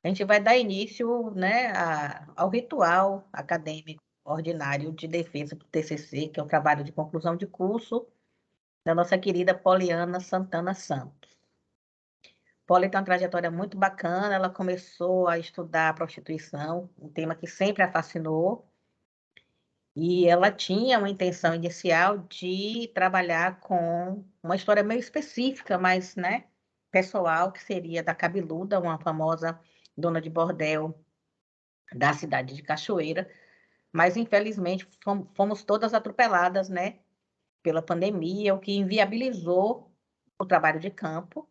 a gente vai dar início, né, ao ritual acadêmico ordinário de defesa do TCC, que é o trabalho de conclusão de curso da nossa querida Poliana Santana Santos. Poli tem uma trajetória muito bacana, ela começou a estudar a prostituição, um tema que sempre a fascinou, e ela tinha uma intenção inicial de trabalhar com uma história meio específica, mas, né, pessoal, que seria da Cabeluda, uma famosa dona de bordel da cidade de Cachoeira, mas infelizmente fomos todas atropeladas, né, pela pandemia, o que inviabilizou o trabalho de campo.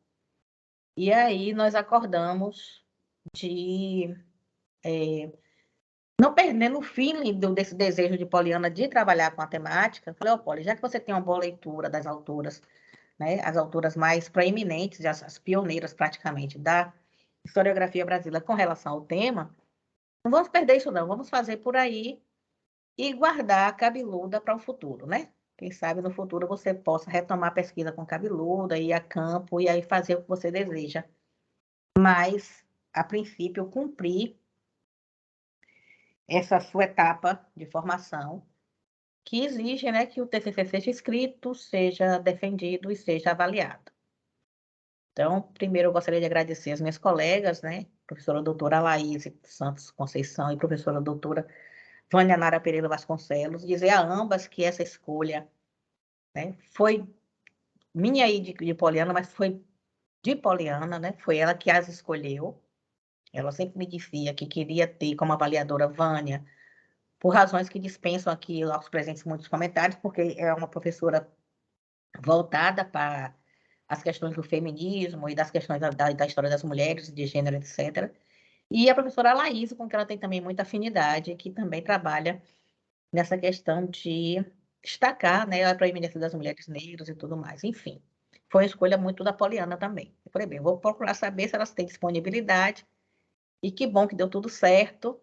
E aí nós acordamos de não perdendo o feeling desse desejo de Poliana de trabalhar com a temática. Falei, ó, Poli, já que você tem uma boa leitura das autoras, né, as autoras mais proeminentes, as pioneiras praticamente da historiografia brasileira com relação ao tema, não vamos perder isso não, vamos fazer por aí e guardar a Cabeluda para o futuro, né? Quem sabe no futuro você possa retomar a pesquisa com Cabeluda, ir a campo e aí fazer o que você deseja. Mas, a princípio, cumprir essa sua etapa de formação, que exige, né, que o TCC seja escrito, seja defendido e seja avaliado. Então, primeiro eu gostaria de agradecer as minhas colegas, né, professora doutora Laís Santos Conceição e professora doutora Vânia Nara Pereira Vasconcelos, dizer a ambas que essa escolha, né, foi minha aí de Poliana, mas foi de Poliana, né, foi ela que as escolheu. Ela sempre me dizia que queria ter como avaliadora Vânia, por razões que dispensam aqui aos presentes muitos comentários, porque é uma professora voltada para as questões do feminismo e das questões da história das mulheres, de gênero, etc. E a professora Laís, com quem ela tem também muita afinidade, que também trabalha nessa questão de destacar, né, a proeminência das mulheres negras e tudo mais. Enfim, foi uma escolha muito da Poliana também. Eu falei, bem, vou procurar saber se elas têm disponibilidade, e que bom que deu tudo certo,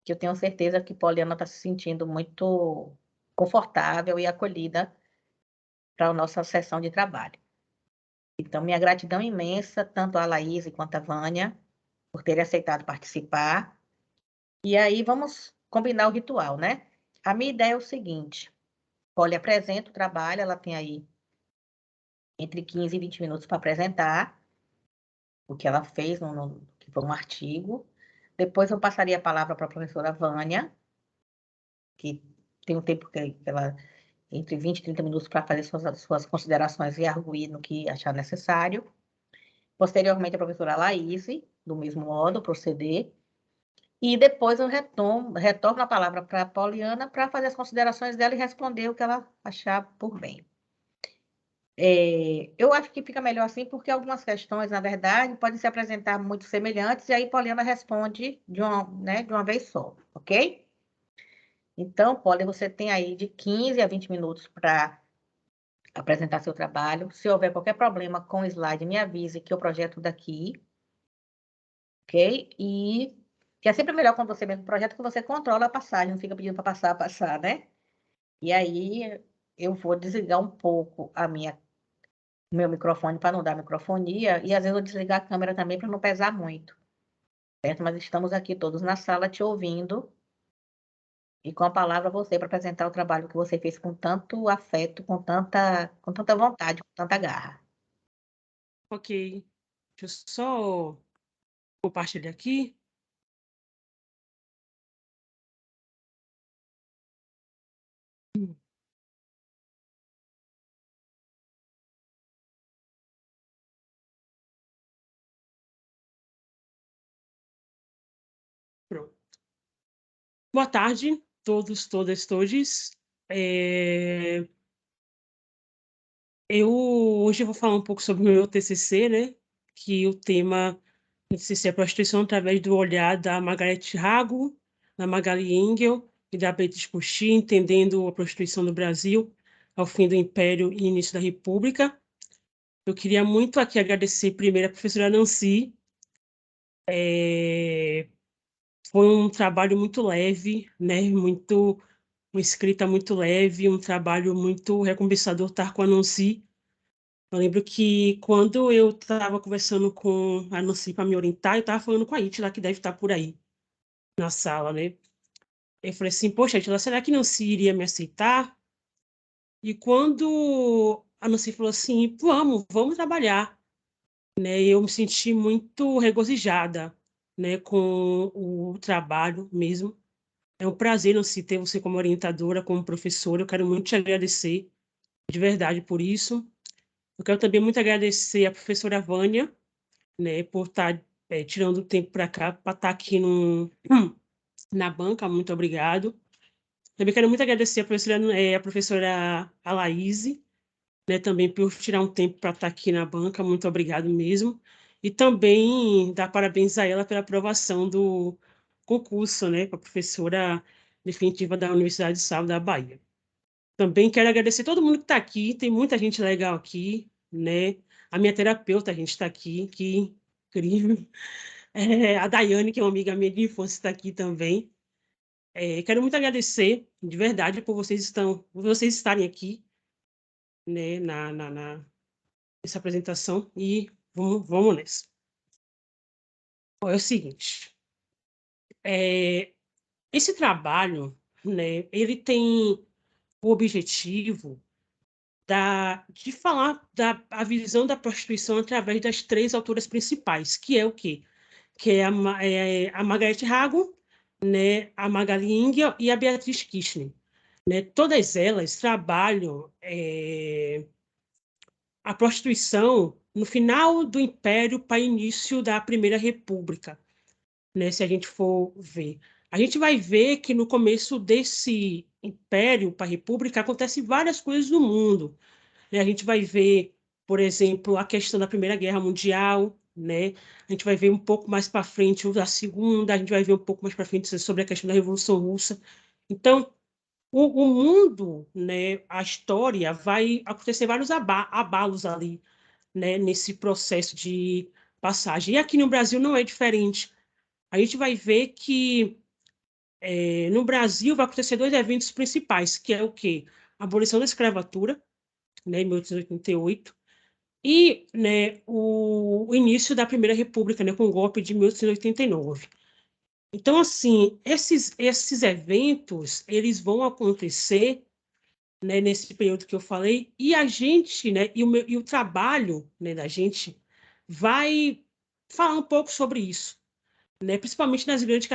que eu tenho certeza que Poliana está se sentindo muito confortável e acolhida para a nossa sessão de trabalho. Então, minha gratidão imensa, tanto a Laís quanto a Vânia, por terem aceitado participar. E aí, vamos combinar o ritual, né? A minha ideia é o seguinte: Poli apresenta o trabalho, ela tem aí entre 15 e 20 minutos para apresentar o que ela fez, que foi um artigo. Depois eu passaria a palavra para a professora Vânia, que tem um tempo que ela, entre 20 e 30 minutos, para fazer suas considerações e arguir no que achar necessário. Posteriormente, a professora Laís, do mesmo modo, proceder. E depois eu retorno a palavra para a Poliana para fazer as considerações dela e responder o que ela achar por bem. Eu acho que fica melhor assim, porque algumas questões, na verdade, podem se apresentar muito semelhantes, e aí Poliana responde né, de uma vez só, ok? Então, Poli, você tem aí de 15 a 20 minutos para apresentar seu trabalho. Se houver qualquer problema com o slide, me avise que eu projeto daqui, ok? E que é sempre melhor quando você mesmo projeta, que você controla a passagem, não fica pedindo para passar, né? E aí eu vou desligar um pouco o meu microfone para não dar microfonia, e às vezes eu desligar a câmera também para não pesar muito, certo? Mas estamos aqui todos na sala te ouvindo, e com a palavra você para apresentar o trabalho que você fez com tanto afeto, com tanta vontade, com tanta garra. Ok, deixa eu só compartilhar aqui. Pronto. Boa tarde, todos, todas, todes. Eu hoje vou falar um pouco sobre o meu TCC, né? Que o tema do TCC é a prostituição através do olhar da Margaret Hago, da Magali Engel e da Beatriz Pucci, entendendo a prostituição no Brasil ao fim do Império e início da República. Eu queria muito aqui agradecer primeiro a professora Nancy. Foi um trabalho muito leve, né? Uma escrita muito leve, um trabalho muito recompensador estar com a Nancy, Eu lembro que quando eu estava conversando com a Nancy para me orientar, eu estava falando com a Itila, que deve estar por aí na sala, né? Eu falei assim, poxa, Itila, será que Nancy iria me aceitar? E quando a Nancy falou assim, vamos trabalhar, né? Eu me senti muito regozijada, né, com o trabalho mesmo. É um prazer, Nancy, ter você como orientadora, como professora. Eu quero muito te agradecer, de verdade, por isso. Eu quero também muito agradecer a professora Vânia, né, por estar tirando o tempo para cá, para estar aqui na banca. Muito obrigado. Também quero muito agradecer a professora Alaíse, né, também por tirar um tempo para estar aqui na banca. Muito obrigado mesmo. E também dar parabéns a ela pela aprovação do concurso, né, para professora definitiva da Universidade de Salvador da Bahia. Também quero agradecer todo mundo que está aqui, tem muita gente legal aqui, né? A minha terapeuta, a gente está aqui, que incrível. A Daiane, que é uma amiga minha de infância, está aqui também. Quero muito agradecer, de verdade, por vocês estarem aqui, né, nessa apresentação, e vamos nessa. Bom, é o seguinte, esse trabalho, né, ele tem o objetivo de falar a visão da prostituição através das três autoras principais, que é o quê? Que é a Margaret Hago, né, a Magali Engel e a Beatriz Kirchner. Né? Todas elas trabalham a prostituição no final do Império para início da Primeira República, né, se a gente for ver. A gente vai ver que no começo desse Império para a República acontecem várias coisas no mundo. Né? A gente vai ver, por exemplo, a questão da Primeira Guerra Mundial, né? A gente vai ver um pouco mais para frente a Segunda, a gente vai ver um pouco mais para frente sobre a questão da Revolução Russa. Então, o mundo, né, a história, vai acontecer vários abalos ali, né, nesse processo de passagem. E aqui no Brasil não é diferente. A gente vai ver que no Brasil vai acontecer dois eventos principais, que é o quê? A abolição da escravatura, né, em 1888, e né, o início da Primeira República, né, com o golpe de 1889. Então, assim, esses eventos, eles vão acontecer, né, nesse período que eu falei, e a gente, né, e o trabalho, né, da gente vai falar um pouco sobre isso, né, principalmente nas grandes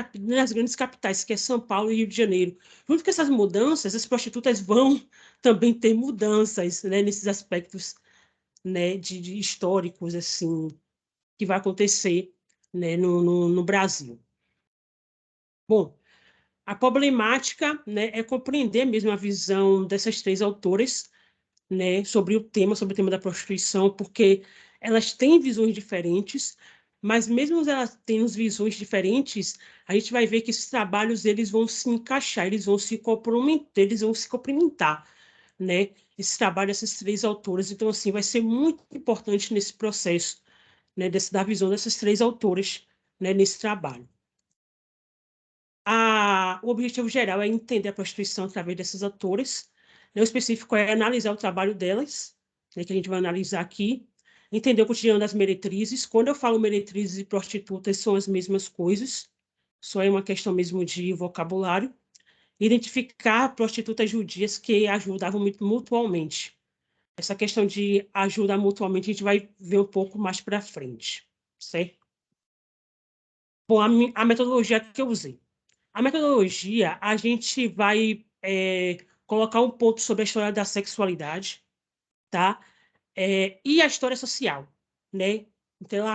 capitais, que é São Paulo e Rio de Janeiro. Junto com essas mudanças, as prostitutas vão também ter mudanças, né, nesses aspectos, né, de históricos, assim, que vai acontecer, né, no Brasil. Bom, a problemática, né, é compreender mesmo a visão dessas três autoras, né, sobre o tema da prostituição, porque elas têm visões diferentes, mas mesmo elas tendo visões diferentes, a gente vai ver que esses trabalhos eles vão se encaixar, eles vão se complementar, né? Esse trabalho dessas três autoras. Então, assim, vai ser muito importante nesse processo, né, da visão dessas três autoras, né, nesse trabalho. O objetivo geral é entender a prostituição através dessas autoras. Né? O específico é analisar o trabalho delas, né, que a gente vai analisar aqui, entender o cotidiano das meretrizes. Quando eu falo meretrizes e prostitutas, são as mesmas coisas, só é uma questão mesmo de vocabulário. Identificar prostitutas judias que ajudavam mutualmente. Essa questão de ajudar mutuamente a gente vai ver um pouco mais para frente, certo? Bom, a metodologia que eu usei. A metodologia, a gente vai colocar um ponto sobre a história da sexualidade, tá? E a história social, né? Então,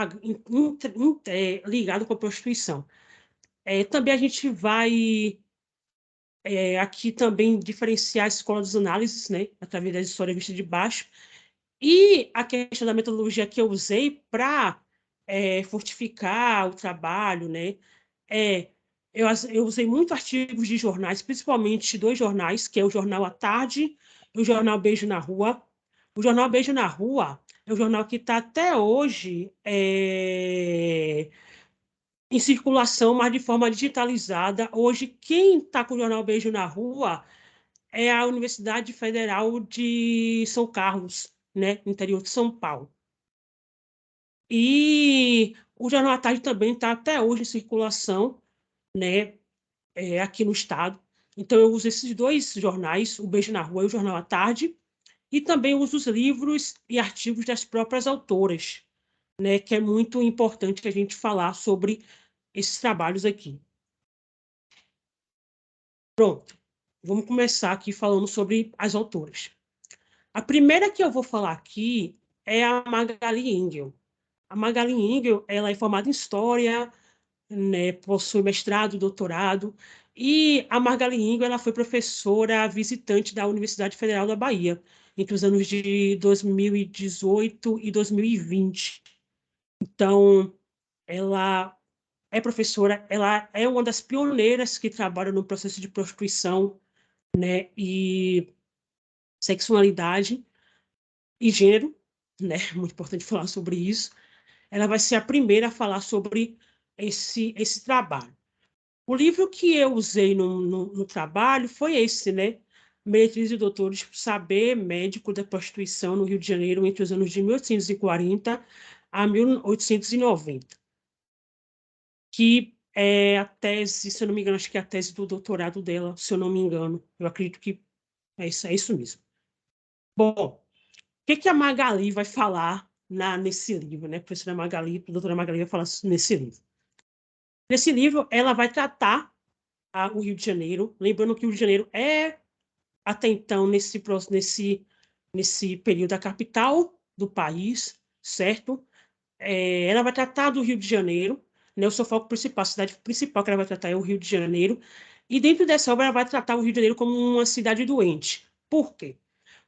ligado com a prostituição. Também a gente vai aqui também diferenciar a escola das análises, né? Através da história vista de baixo. E a questão da metodologia que eu usei para fortificar o trabalho, né? Eu usei muito artigos de jornais, principalmente dois jornais, que é o Jornal à Tarde e o Jornal Beijo na Rua. O Jornal Beijo na Rua é um jornal que está até hoje em circulação, mas de forma digitalizada. Hoje, quem está com o Jornal Beijo na Rua é a Universidade Federal de São Carlos, né, no interior de São Paulo. E o Jornal à Tarde também está até hoje em circulação, né, aqui no estado. Então, eu uso esses dois jornais, o Beijo na Rua e o Jornal à Tarde, e também uso os livros e artigos das próprias autoras, né, que é muito importante a gente falar sobre esses trabalhos aqui. Pronto, vamos começar aqui falando sobre as autoras. A primeira que eu vou falar aqui é a Magali Engel. A Magali Engel, ela é formada em História, né, possui mestrado, doutorado, e a Magali Engel, ela foi professora visitante da Universidade Federal da Bahia, entre os anos de 2018 e 2020. Então, ela é professora, ela é uma das pioneiras que trabalha no processo de prostituição, né, e sexualidade e gênero, né, muito importante falar sobre isso. Ela vai ser a primeira a falar sobre esse trabalho. O livro que eu usei no trabalho foi esse, né? Meretrizes e Doutores, Saber Médico da Prostituição no Rio de Janeiro entre os anos de 1840 a 1890, que é a tese, se eu não me engano, acho que é a tese do doutorado dela, se eu não me engano. Eu acredito que é isso mesmo. Bom, o que a Magali vai falar nesse livro, né? A professora Magali, a doutora Magali vai falar nesse livro. Nesse livro, ela vai tratar o Rio de Janeiro, lembrando que o Rio de Janeiro é, até então, nesse período, a capital do país, certo? Ela vai tratar do Rio de Janeiro, né? O seu foco principal, a cidade principal que ela vai tratar é o Rio de Janeiro, e dentro dessa obra ela vai tratar o Rio de Janeiro como uma cidade doente. Por quê?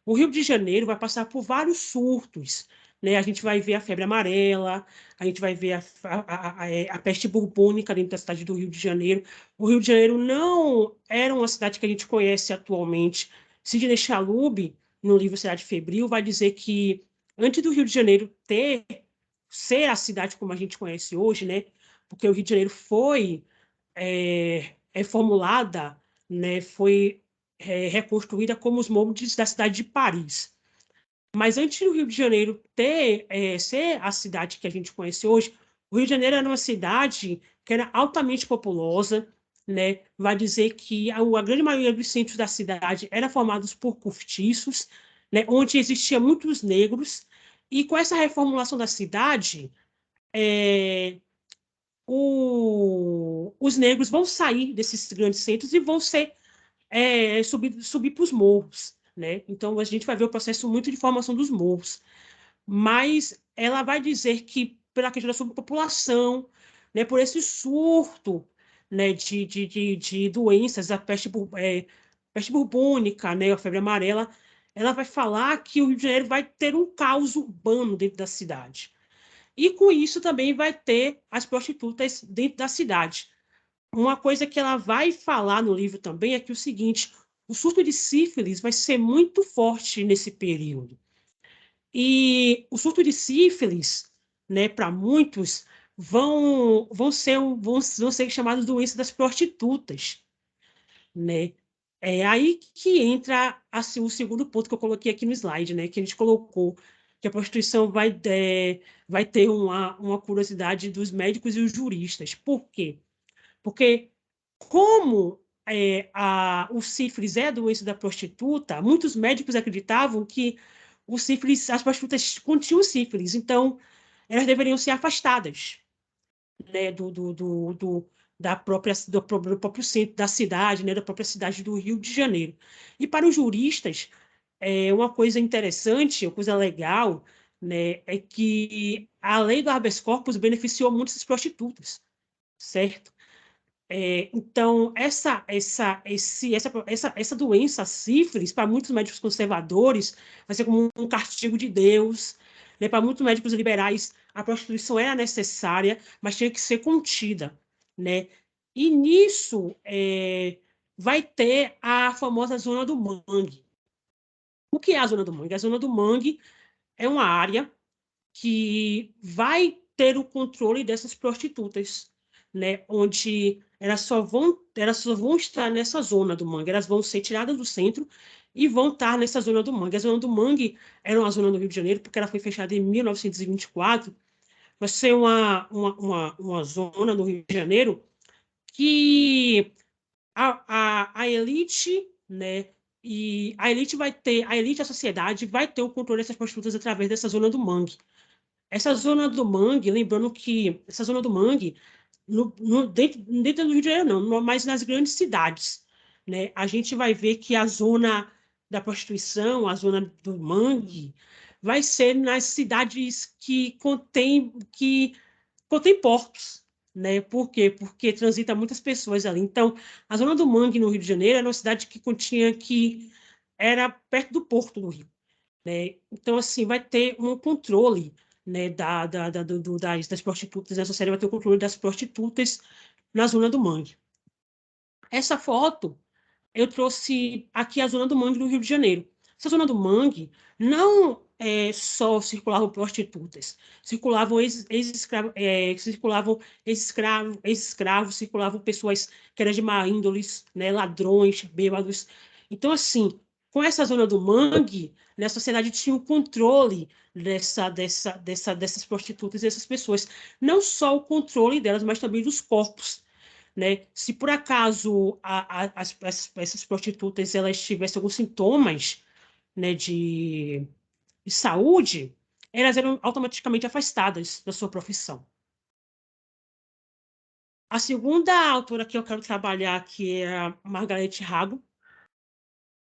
O Rio de Janeiro vai passar por vários surtos, né? A gente vai ver a febre amarela, a gente vai ver a peste bubônica dentro da cidade do Rio de Janeiro. O Rio de Janeiro não era uma cidade que a gente conhece atualmente. Sidney Chalub, no livro Cidade Febril, vai dizer que antes do Rio de Janeiro ser a cidade como a gente conhece hoje, né? Porque o Rio de Janeiro foi formulada, né? Foi reconstruída como os moldes da cidade de Paris. Mas antes do Rio de Janeiro ser a cidade que a gente conhece hoje, o Rio de Janeiro era uma cidade que era altamente populosa, né? Vai dizer que a grande maioria dos centros da cidade era formados por cortiços, né? Onde existiam muitos negros, e com essa reformulação da cidade, os negros vão sair desses grandes centros e vão subir para os morros, né? Então, a gente vai ver o processo muito de formação dos morros. Mas ela vai dizer que, pela questão da superpopulação, né, por esse surto, né, de doenças, a peste bubônica, né, a febre amarela, ela vai falar que o Rio de Janeiro vai ter um caos urbano dentro da cidade. E, com isso, também vai ter as prostitutas dentro da cidade. Uma coisa que ela vai falar no livro também é que o seguinte: o surto de sífilis vai ser muito forte nesse período. E o surto de sífilis, né, para muitos, vão ser chamados doença das prostitutas, né? É aí que entra assim, o segundo ponto que eu coloquei aqui no slide, né, que a gente colocou, que a prostituição vai ter uma curiosidade dos médicos e os juristas. Por quê? Porque como o sífilis é a doença da prostituta, muitos médicos acreditavam que o sífilis, as prostitutas continham sífilis, então elas deveriam ser afastadas, né, do próprio centro da cidade, né, da própria cidade do Rio de Janeiro. E para os juristas, uma coisa interessante, uma coisa legal, né, é que a lei do habeas corpus beneficiou muito essas prostitutas, certo? Então, essa doença, a sífilis, para muitos médicos conservadores, vai ser como um castigo de Deus. Né? Para muitos médicos liberais, a prostituição era necessária, mas tinha que ser contida. Né? E nisso vai ter a famosa Zona do Mangue. O que é a Zona do Mangue? A Zona do Mangue é uma área que vai ter o controle dessas prostitutas, né? Onde elas só vão estar nessa zona do mangue, elas vão ser tiradas do centro e vão estar nessa zona do mangue. A zona do mangue era uma zona no Rio de Janeiro, porque ela foi fechada em 1924. Vai ser uma zona no Rio de Janeiro que a elite, né, e a elite a sociedade vai ter o controle dessas prostitutas através dessa zona do mangue. Essa zona do mangue, lembrando que essa zona do mangue, dentro do Rio de Janeiro não, mas nas grandes cidades, né, a gente vai ver que a zona da prostituição, a zona do mangue, vai ser nas cidades que contém portos, né? Por quê? Porque transita muitas pessoas ali. Então, a zona do Mangue, no Rio de Janeiro, era uma cidade que era perto do porto do Rio, né? Então, assim, vai ter um controle, né, das prostitutas, nessa série vai ter o controle das prostitutas na zona do Mangue. Essa foto eu trouxe aqui a zona do Mangue do Rio de Janeiro. Essa zona do Mangue não só circulavam prostitutas, circulavam ex-escravos, circulavam pessoas que eram de má índole, né, ladrões, bêbados. Então, assim, com essa zona do Mangue, né, a sociedade tinha o controle dessas prostitutas e dessas pessoas. Não só o controle delas, mas também dos corpos, né? Se por acaso essas prostitutas elas tivessem alguns sintomas, né, de saúde, elas eram automaticamente afastadas da sua profissão. A segunda autora que eu quero trabalhar aqui é a Margarete Rago.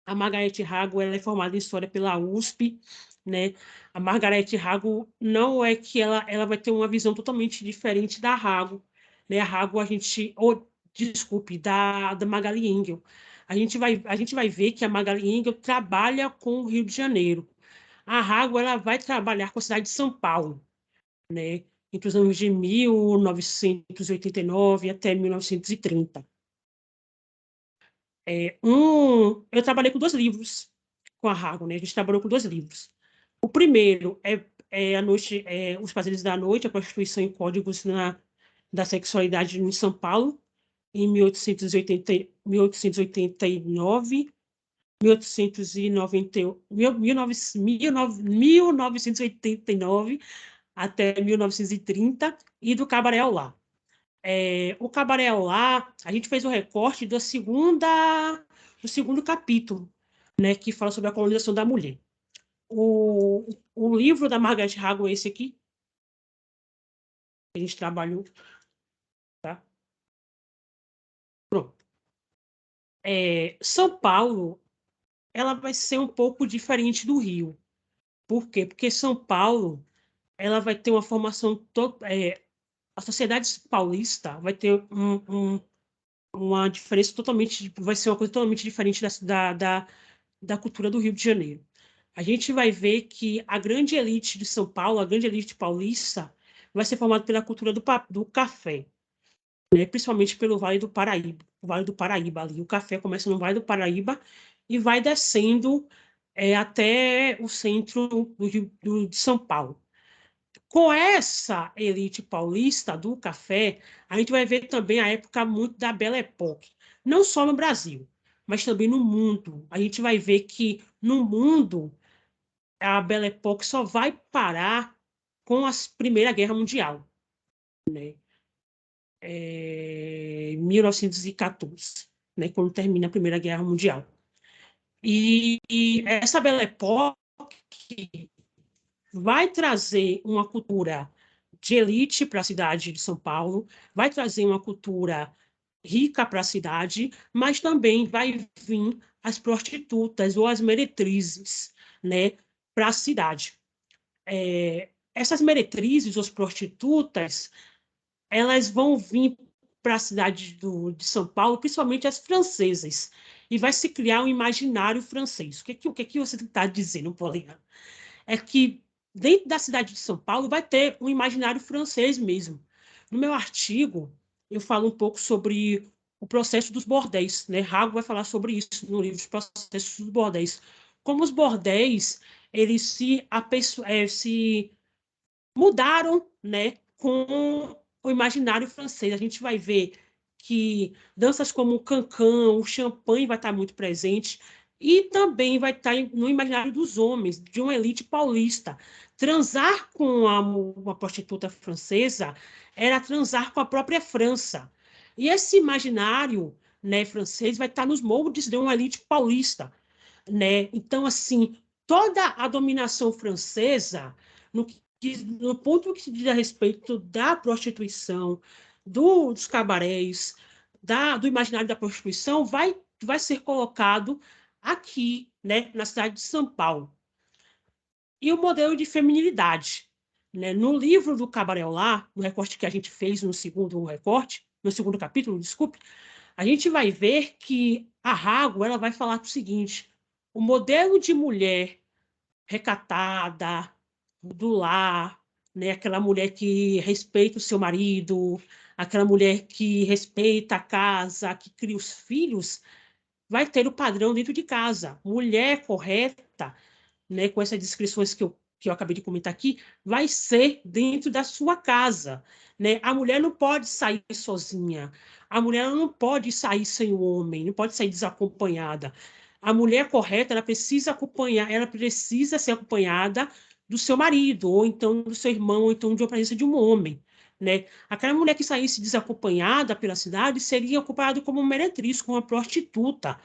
A Margarete Rago ela é formada em História pela USP, né? A Margarete Rago não é que ela vai ter uma visão totalmente diferente da Rago, né? A Rago desculpe, da Magali Engel. A gente vai ver que a Magali Engel trabalha com o Rio de Janeiro. A Rago ela vai trabalhar com a cidade de São Paulo, né? Entre os anos de 1989 até 1930. Eu trabalhei com 2 livros com a Rago, né? A gente trabalhou com 2 livros. O primeiro é Os Prazeres da Noite, a prostituição e códigos da sexualidade em São Paulo, em 1889, 1989 até 1930, e do Cabaré ao Lar. O Cabaré ao Lar, a gente fez o recorte do segundo capítulo, né, que fala sobre a colonização da mulher. O livro da Margaret Hago é esse aqui, que a gente trabalhou, tá? Pronto. São Paulo, ela vai ser um pouco diferente do Rio. Por quê? Porque São Paulo, ela vai ter uma formação a sociedade paulista vai ter uma diferença totalmente, vai ser uma coisa totalmente diferente da cultura do Rio de Janeiro. A gente vai ver que a grande elite de São Paulo, a grande elite paulista, vai ser formada pela cultura do café, né? Principalmente pelo Vale do Paraíba. O Vale do Paraíba ali. O café começa no Vale do Paraíba e vai descendo até o centro de São Paulo. Com essa elite paulista do café, a gente vai ver também a época muito da Belle Époque. Não só no Brasil, mas também no mundo. A gente vai ver que no mundo a Belle Époque só vai parar com a Primeira Guerra Mundial, né? 1914, né? Quando termina a Primeira Guerra Mundial. E essa Belle Époque vai trazer uma cultura de elite para a cidade de São Paulo, vai trazer uma cultura rica para a cidade, mas também vai vir as prostitutas ou as meretrizes, né, para a cidade. Essas meretrizes, ou prostitutas, elas vão vir para a cidade de São Paulo, principalmente as francesas, e vai se criar um imaginário francês. O que você está dizendo, Poliana? É que dentro da cidade de São Paulo vai ter um imaginário francês mesmo. No meu artigo, eu falo um pouco sobre o processo dos bordéis, né? Rago vai falar sobre isso no livro Os Processos dos Bordéis. Como os bordéis, eles se mudaram, né, com o imaginário francês. A gente vai ver que danças como o cancan, o champanhe vai estar muito presente, E também vai estar no imaginário dos homens, de uma elite paulista. Transar com uma prostituta francesa era transar com a própria França. E esse imaginário, né, francês vai estar nos moldes de uma elite paulista, né? Então, assim, toda a dominação francesa, no ponto que se diz a respeito da prostituição, dos cabarés, do imaginário da prostituição, vai ser colocado aqui, né, na cidade de São Paulo. E o modelo de feminilidade, né? No livro do Cabaré lá, no recorte que a gente fez no segundo capítulo, desculpe, a gente vai ver que a Rago ela vai falar o seguinte: o modelo de mulher recatada, do lar, né? Aquela mulher que respeita o seu marido, aquela mulher que respeita a casa, que cria os filhos, vai ter o padrão dentro de casa. Mulher correta, né, com essas descrições que eu acabei de comentar aqui, vai ser dentro da sua casa. Né? A mulher não pode sair sozinha, a mulher não pode sair sem o homem, não pode sair desacompanhada. A mulher correta, ela precisa acompanhar, ela precisa ser acompanhada do seu marido, ou então do seu irmão, ou então de uma presença de um homem. Né? Aquela mulher que saísse desacompanhada pela cidade seria acompanhada como uma meretriz, como uma prostituta.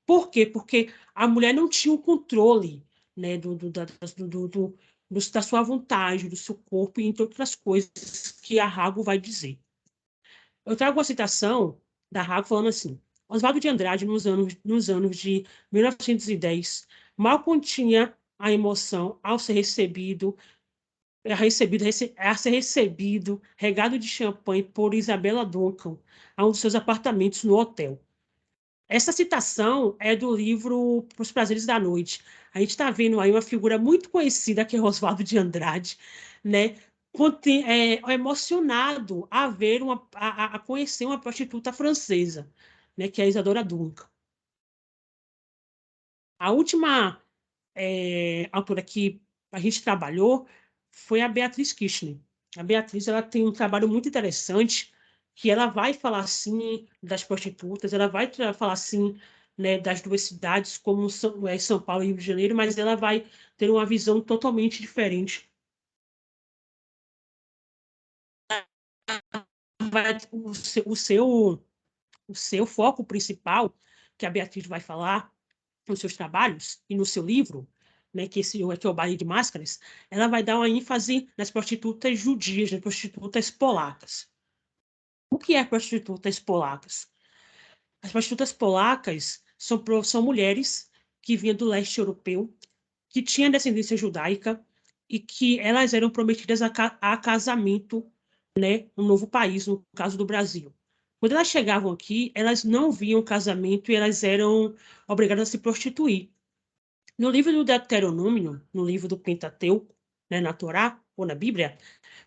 Por quê? Porque a mulher não tinha o controle, né, da sua vontade, do seu corpo, e entre outras coisas que a Rago vai dizer. Eu trago uma citação da Rago falando assim: Oswaldo de Andrade, nos anos de 1910, mal continha a emoção ao ser a ser recebido, regado de champanhe por Isabella Duncan, a um dos seus apartamentos no hotel. Essa citação é do livro Os Prazeres da Noite. A gente está vendo aí uma figura muito conhecida, que é Oswaldo de Andrade, né? Emocionado a ver a conhecer uma prostituta francesa, né? Que é a Isadora Duncan. A última autora que a gente trabalhou foi a Beatriz Kirchner. A Beatriz ela tem um trabalho muito interessante, que ela vai falar assim das prostitutas, ela vai falar assim, né, das duas cidades, como São Paulo e Rio de Janeiro, mas ela vai ter uma visão totalmente diferente. O seu foco principal, que a Beatriz vai falar nos seus trabalhos e no seu livro, né, que é o Baile de Máscaras, ela vai dar uma ênfase nas prostitutas judias, nas prostitutas polacas. O que é prostitutas polacas? As prostitutas polacas são mulheres que vinham do leste europeu, que tinham descendência judaica e que elas eram prometidas a casamento, né, no novo país, no caso do Brasil. Quando elas chegavam aqui, elas não viam casamento e elas eram obrigadas a se prostituir. No livro do Deuteronômio, no livro do Pentateuco, né, na Torá ou na Bíblia,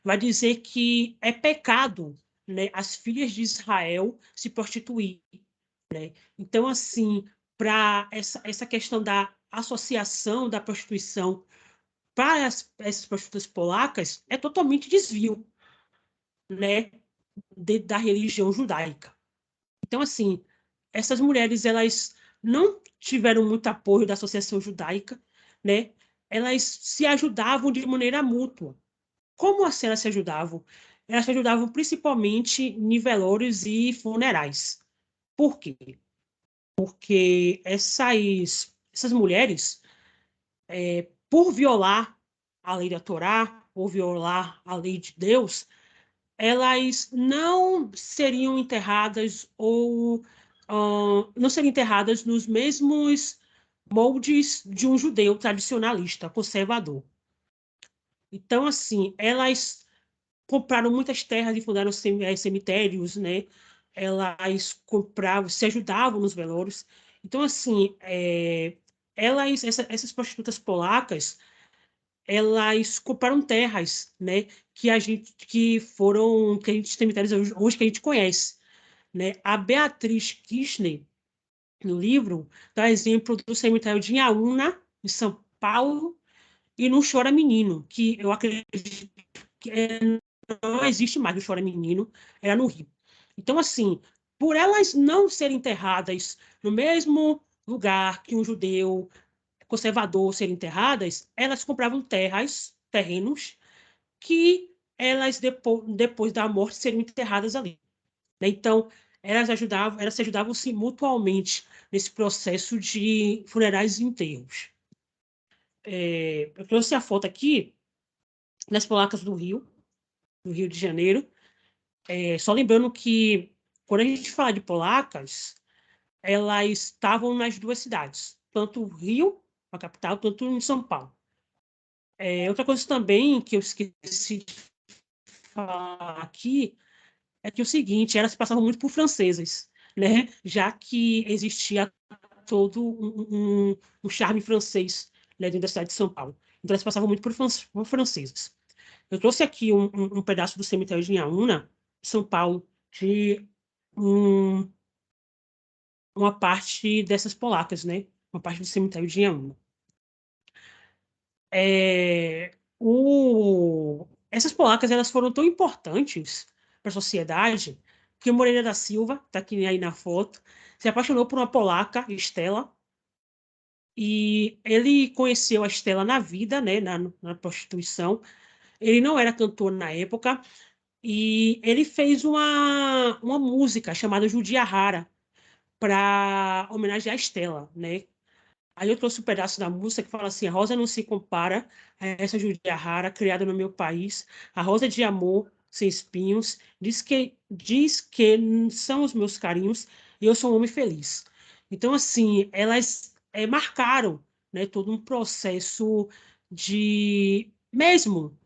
vai dizer que é pecado, né, as filhas de Israel se prostituir. Né? Então, assim, para essa questão da associação da prostituição para essas prostitutas polacas é totalmente desvio, né, da religião judaica. Então, assim, essas mulheres elas não tiveram muito apoio da associação judaica, né? Elas se ajudavam de maneira mútua. Como assim elas se ajudavam? Elas se ajudavam principalmente em velórios e funerais. Por quê? Porque essas mulheres, por violar a lei da Torá, por violar a lei de Deus, elas não seriam enterradas ou não seriam enterradas nos mesmos moldes de um judeu tradicionalista, conservador. Então, assim, elas compraram muitas terras e fundaram cemitérios, né? Elas compravam, se ajudavam nos velórios. Então, assim, essas prostitutas polacas, elas compraram terras, né? Que a gente cemitérios hoje que a gente conhece, né? A Beatriz Kirchner, no livro, dá exemplo do cemitério de Inhaúna, em São Paulo, e no Chora Menino, que eu acredito que não existe mais o Chora Menino, era no Rio. Então, assim, por elas não serem enterradas no mesmo lugar que um judeu conservador ser enterradas, elas compravam terrenos, que elas, depois da morte, seriam enterradas ali. Então, elas se ajudavam-se mutuamente nesse processo de funerais e enterros. Eu trouxe a foto aqui das placas do Rio de Janeiro. Só lembrando que, quando a gente fala de placas, elas estavam nas duas cidades, tanto o Rio, a capital, quanto em São Paulo. Outra coisa também que eu esqueci de falar aqui é que o seguinte, elas passavam muito por francesas, né? Já que existia todo um charme francês, né, dentro da cidade de São Paulo. Então, elas passavam muito por francesas. Eu trouxe aqui um pedaço do cemitério de Inhaúna, São Paulo, de um, uma parte dessas polacas, né? Uma parte do cemitério de Inhaúna. Essas polacas, elas foram tão importantes para a sociedade que o Moreira da Silva, está aqui aí na foto, se apaixonou por uma polaca, Estela, e ele conheceu a Estela na vida, né, na prostituição. Ele não era cantor na época, e ele fez uma música chamada Judia Rara para homenagear a Estela, né? Aí eu trouxe um pedaço da música que fala assim: a rosa não se compara a essa judia rara criada no meu país, a rosa de amor sem espinhos, diz que são os meus carinhos e eu sou um homem feliz. Então, assim, elas marcaram, né, todo um processo de mesmo,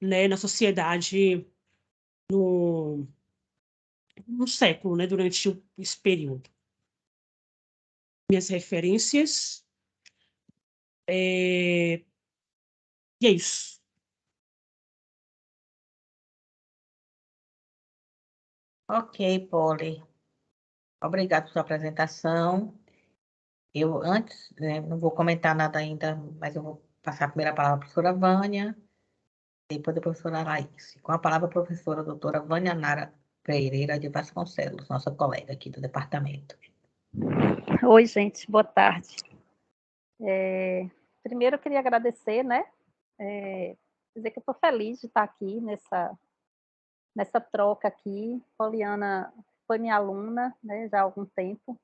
né, na sociedade no século, né, durante esse período. Minhas referências. E é isso. Ok, Polly. Obrigado pela sua apresentação. Eu, antes, né, não vou comentar nada ainda, mas eu vou passar a primeira palavra à professora Vânia, depois a professora Laís. Com a palavra, a professora doutora Vânia Nara Pereira de Vasconcelos, nossa colega aqui do departamento. Oi, gente, boa tarde. Primeiro, eu queria agradecer, né? Dizer que eu estou feliz de estar aqui nessa troca aqui. Poliana foi minha aluna, né, já há algum tempo,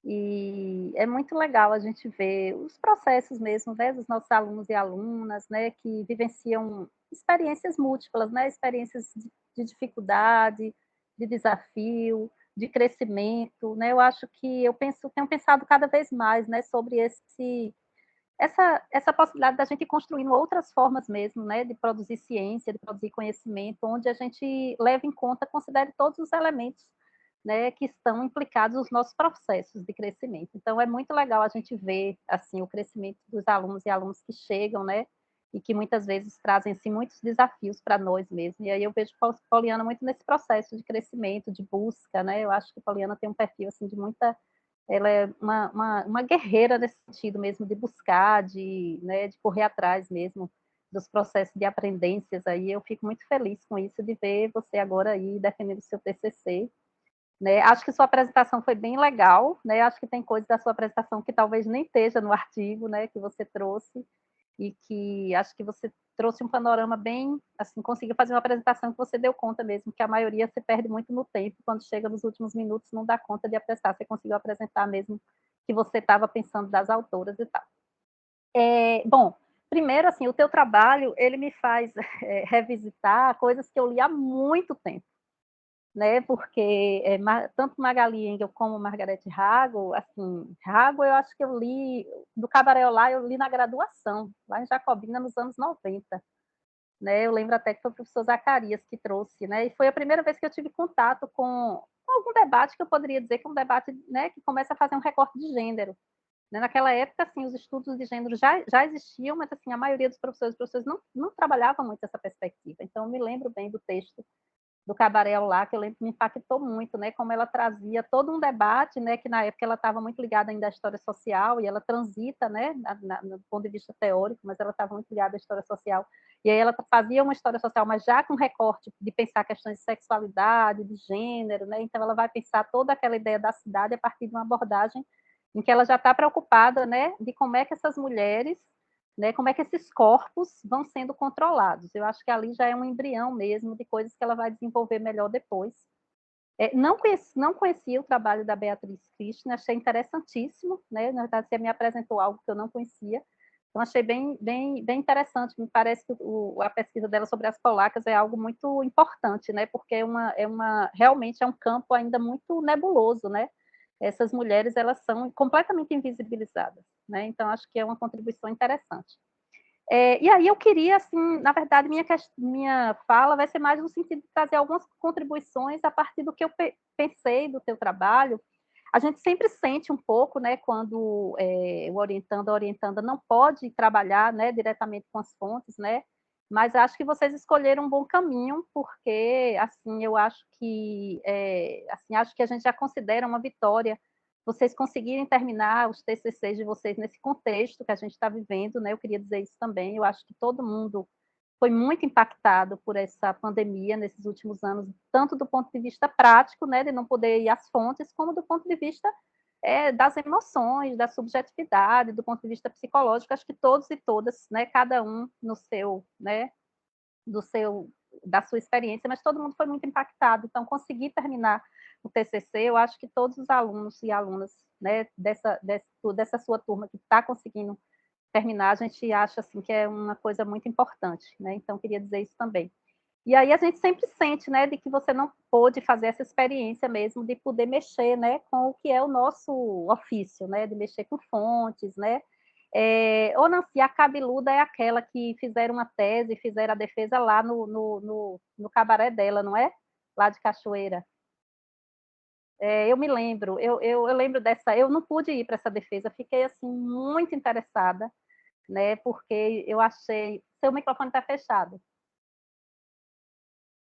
e é muito legal a gente ver os processos mesmo, né, dos nossos alunos e alunas, né, que vivenciam experiências múltiplas, né, experiências de dificuldade, de desafio, de crescimento, né? Eu acho que tenho pensado cada vez mais, né, sobre essa possibilidade da gente ir construindo outras formas mesmo, né, de produzir ciência, de produzir conhecimento, onde a gente leva em conta, considere todos os elementos, né, que estão implicados nos nossos processos de crescimento. Então, é muito legal a gente ver, assim, o crescimento dos alunos e alunas que chegam, né, e que muitas vezes trazem, assim, muitos desafios para nós mesmos. E aí eu vejo Poliana muito nesse processo de crescimento, de busca, né, eu acho que Poliana tem um perfil, assim, de muita... Ela é uma guerreira nesse sentido mesmo, de buscar, né, de correr atrás mesmo dos processos de aprendências aí. Eu fico muito feliz com isso, de ver você agora aí defendendo o seu TCC, né? Acho que sua apresentação foi bem legal, né? Acho que tem coisas da sua apresentação que talvez nem esteja no artigo, né, que você trouxe, e que acho que você trouxe um panorama bem, assim, conseguiu fazer uma apresentação que você deu conta mesmo, que a maioria se perde muito no tempo, quando chega nos últimos minutos não dá conta de apressar, você conseguiu apresentar mesmo que você estava pensando das autoras e tal. Bom, primeiro, assim, o teu trabalho, ele me faz revisitar coisas que eu li há muito tempo, né? Porque tanto Magali Engel como Margaret Hago, assim, Hago eu acho que eu li, do Cabaré Olá eu li na graduação, lá em Jacobina, nos anos 90. Né? Eu lembro até que foi o professor Zacarias que trouxe, né? E foi a primeira vez que eu tive contato com algum debate que eu poderia dizer que é um debate, né, que começa a fazer um recorte de gênero. Né? Naquela época, assim, os estudos de gênero já existiam, mas assim, a maioria dos professores não trabalhavam muito essa perspectiva. Então, eu me lembro bem do texto do Cabaré lá, que eu lembro que me impactou muito, né, como ela trazia todo um debate, né, que na época ela estava muito ligada ainda à história social, e ela transita, né, do ponto de vista teórico, mas ela estava muito ligada à história social, e aí ela fazia uma história social, mas já com recorte de pensar questões de sexualidade, de gênero, né, então ela vai pensar toda aquela ideia da cidade a partir de uma abordagem em que ela já está preocupada, né, de como é que essas mulheres, né, como é que esses corpos vão sendo controlados. Eu acho que ali já é um embrião mesmo de coisas que ela vai desenvolver melhor depois. Não conhecia o trabalho da Beatriz Christner, achei interessantíssimo, né? Na verdade, você me apresentou algo que eu não conhecia, então achei bem interessante. Me parece que a pesquisa dela sobre as polacas é algo muito importante, né? Porque realmente é um campo ainda muito nebuloso, né? Essas mulheres, elas são completamente invisibilizadas, né? Então acho que é uma contribuição interessante. E aí eu queria, assim, na verdade, minha fala vai ser mais no sentido de trazer algumas contribuições a partir do que eu pensei do teu trabalho. A gente sempre sente um pouco, né, quando o orientando, a orientanda não pode trabalhar, né, diretamente com as fontes, né, mas acho que vocês escolheram um bom caminho, porque, assim, eu acho que, acho que a gente já considera uma vitória vocês conseguirem terminar os TCCs de vocês nesse contexto que a gente está vivendo, né? Eu queria dizer isso também. Eu acho que todo mundo foi muito impactado por essa pandemia nesses últimos anos, tanto do ponto de vista prático, né, de não poder ir às fontes, como do ponto de vista das emoções, da subjetividade, do ponto de vista psicológico. Acho que todos e todas, né, cada um no seu, né, da sua experiência, mas todo mundo foi muito impactado. Então, conseguir terminar o TCC, eu acho que todos os alunos e alunas, né, dessa sua turma que está conseguindo terminar, a gente acha assim que é uma coisa muito importante, né? Então, queria dizer isso também. E aí a gente sempre sente, né, de que você não pôde fazer essa experiência mesmo de poder mexer, né, com o que é o nosso ofício, né, de mexer com fontes, né. Ô, Nancy, a cabeluda é aquela que fizeram uma tese, fizeram a defesa lá no cabaré dela, não é? Lá de Cachoeira. Eu me lembro, eu lembro dessa, eu não pude ir para essa defesa, fiquei, assim, muito interessada, né, porque eu achei... Seu microfone está fechado.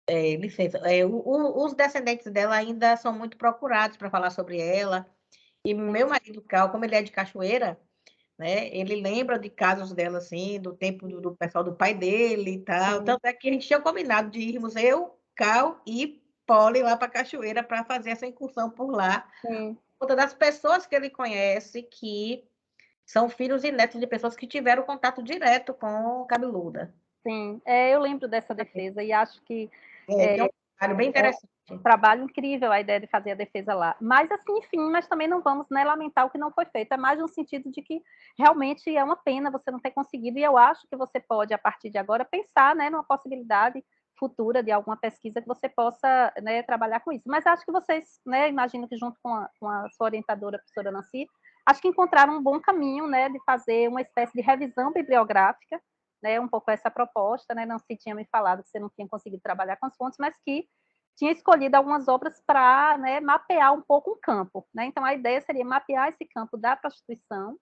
Licença, os descendentes dela ainda são muito procurados para falar sobre ela. E meu marido, Cal, como ele é de Cachoeira, né, ele lembra de casos dela, assim, do tempo do pessoal do pai dele e tal. Sim. Tanto é que a gente tinha combinado de irmos eu, Cal e Polly lá para Cachoeira para fazer essa incursão por lá. Sim. Por conta das pessoas que ele conhece que são filhos e netos de pessoas que tiveram contato direto com cabeluda. Sim, eu lembro dessa defesa e acho que É um trabalho bem interessante. um trabalho incrível a ideia de fazer a defesa lá. Mas, assim, enfim, mas também não vamos, né, lamentar o que não foi feito. É mais no sentido de que realmente é uma pena você não ter conseguido, e eu acho que você pode, a partir de agora, pensar, né, numa possibilidade futura de alguma pesquisa que você possa, né, trabalhar com isso. Mas acho que vocês, né, imagino que junto com a sua orientadora, a professora Nancy, acho que encontraram um bom caminho, né, de fazer uma espécie de revisão bibliográfica, né, um pouco essa proposta, né, Nancy tinha me falado que você não tinha conseguido trabalhar com as fontes, mas que tinha escolhido algumas obras para, né, mapear um pouco um campo, né? Então a ideia seria mapear esse campo da prostituição,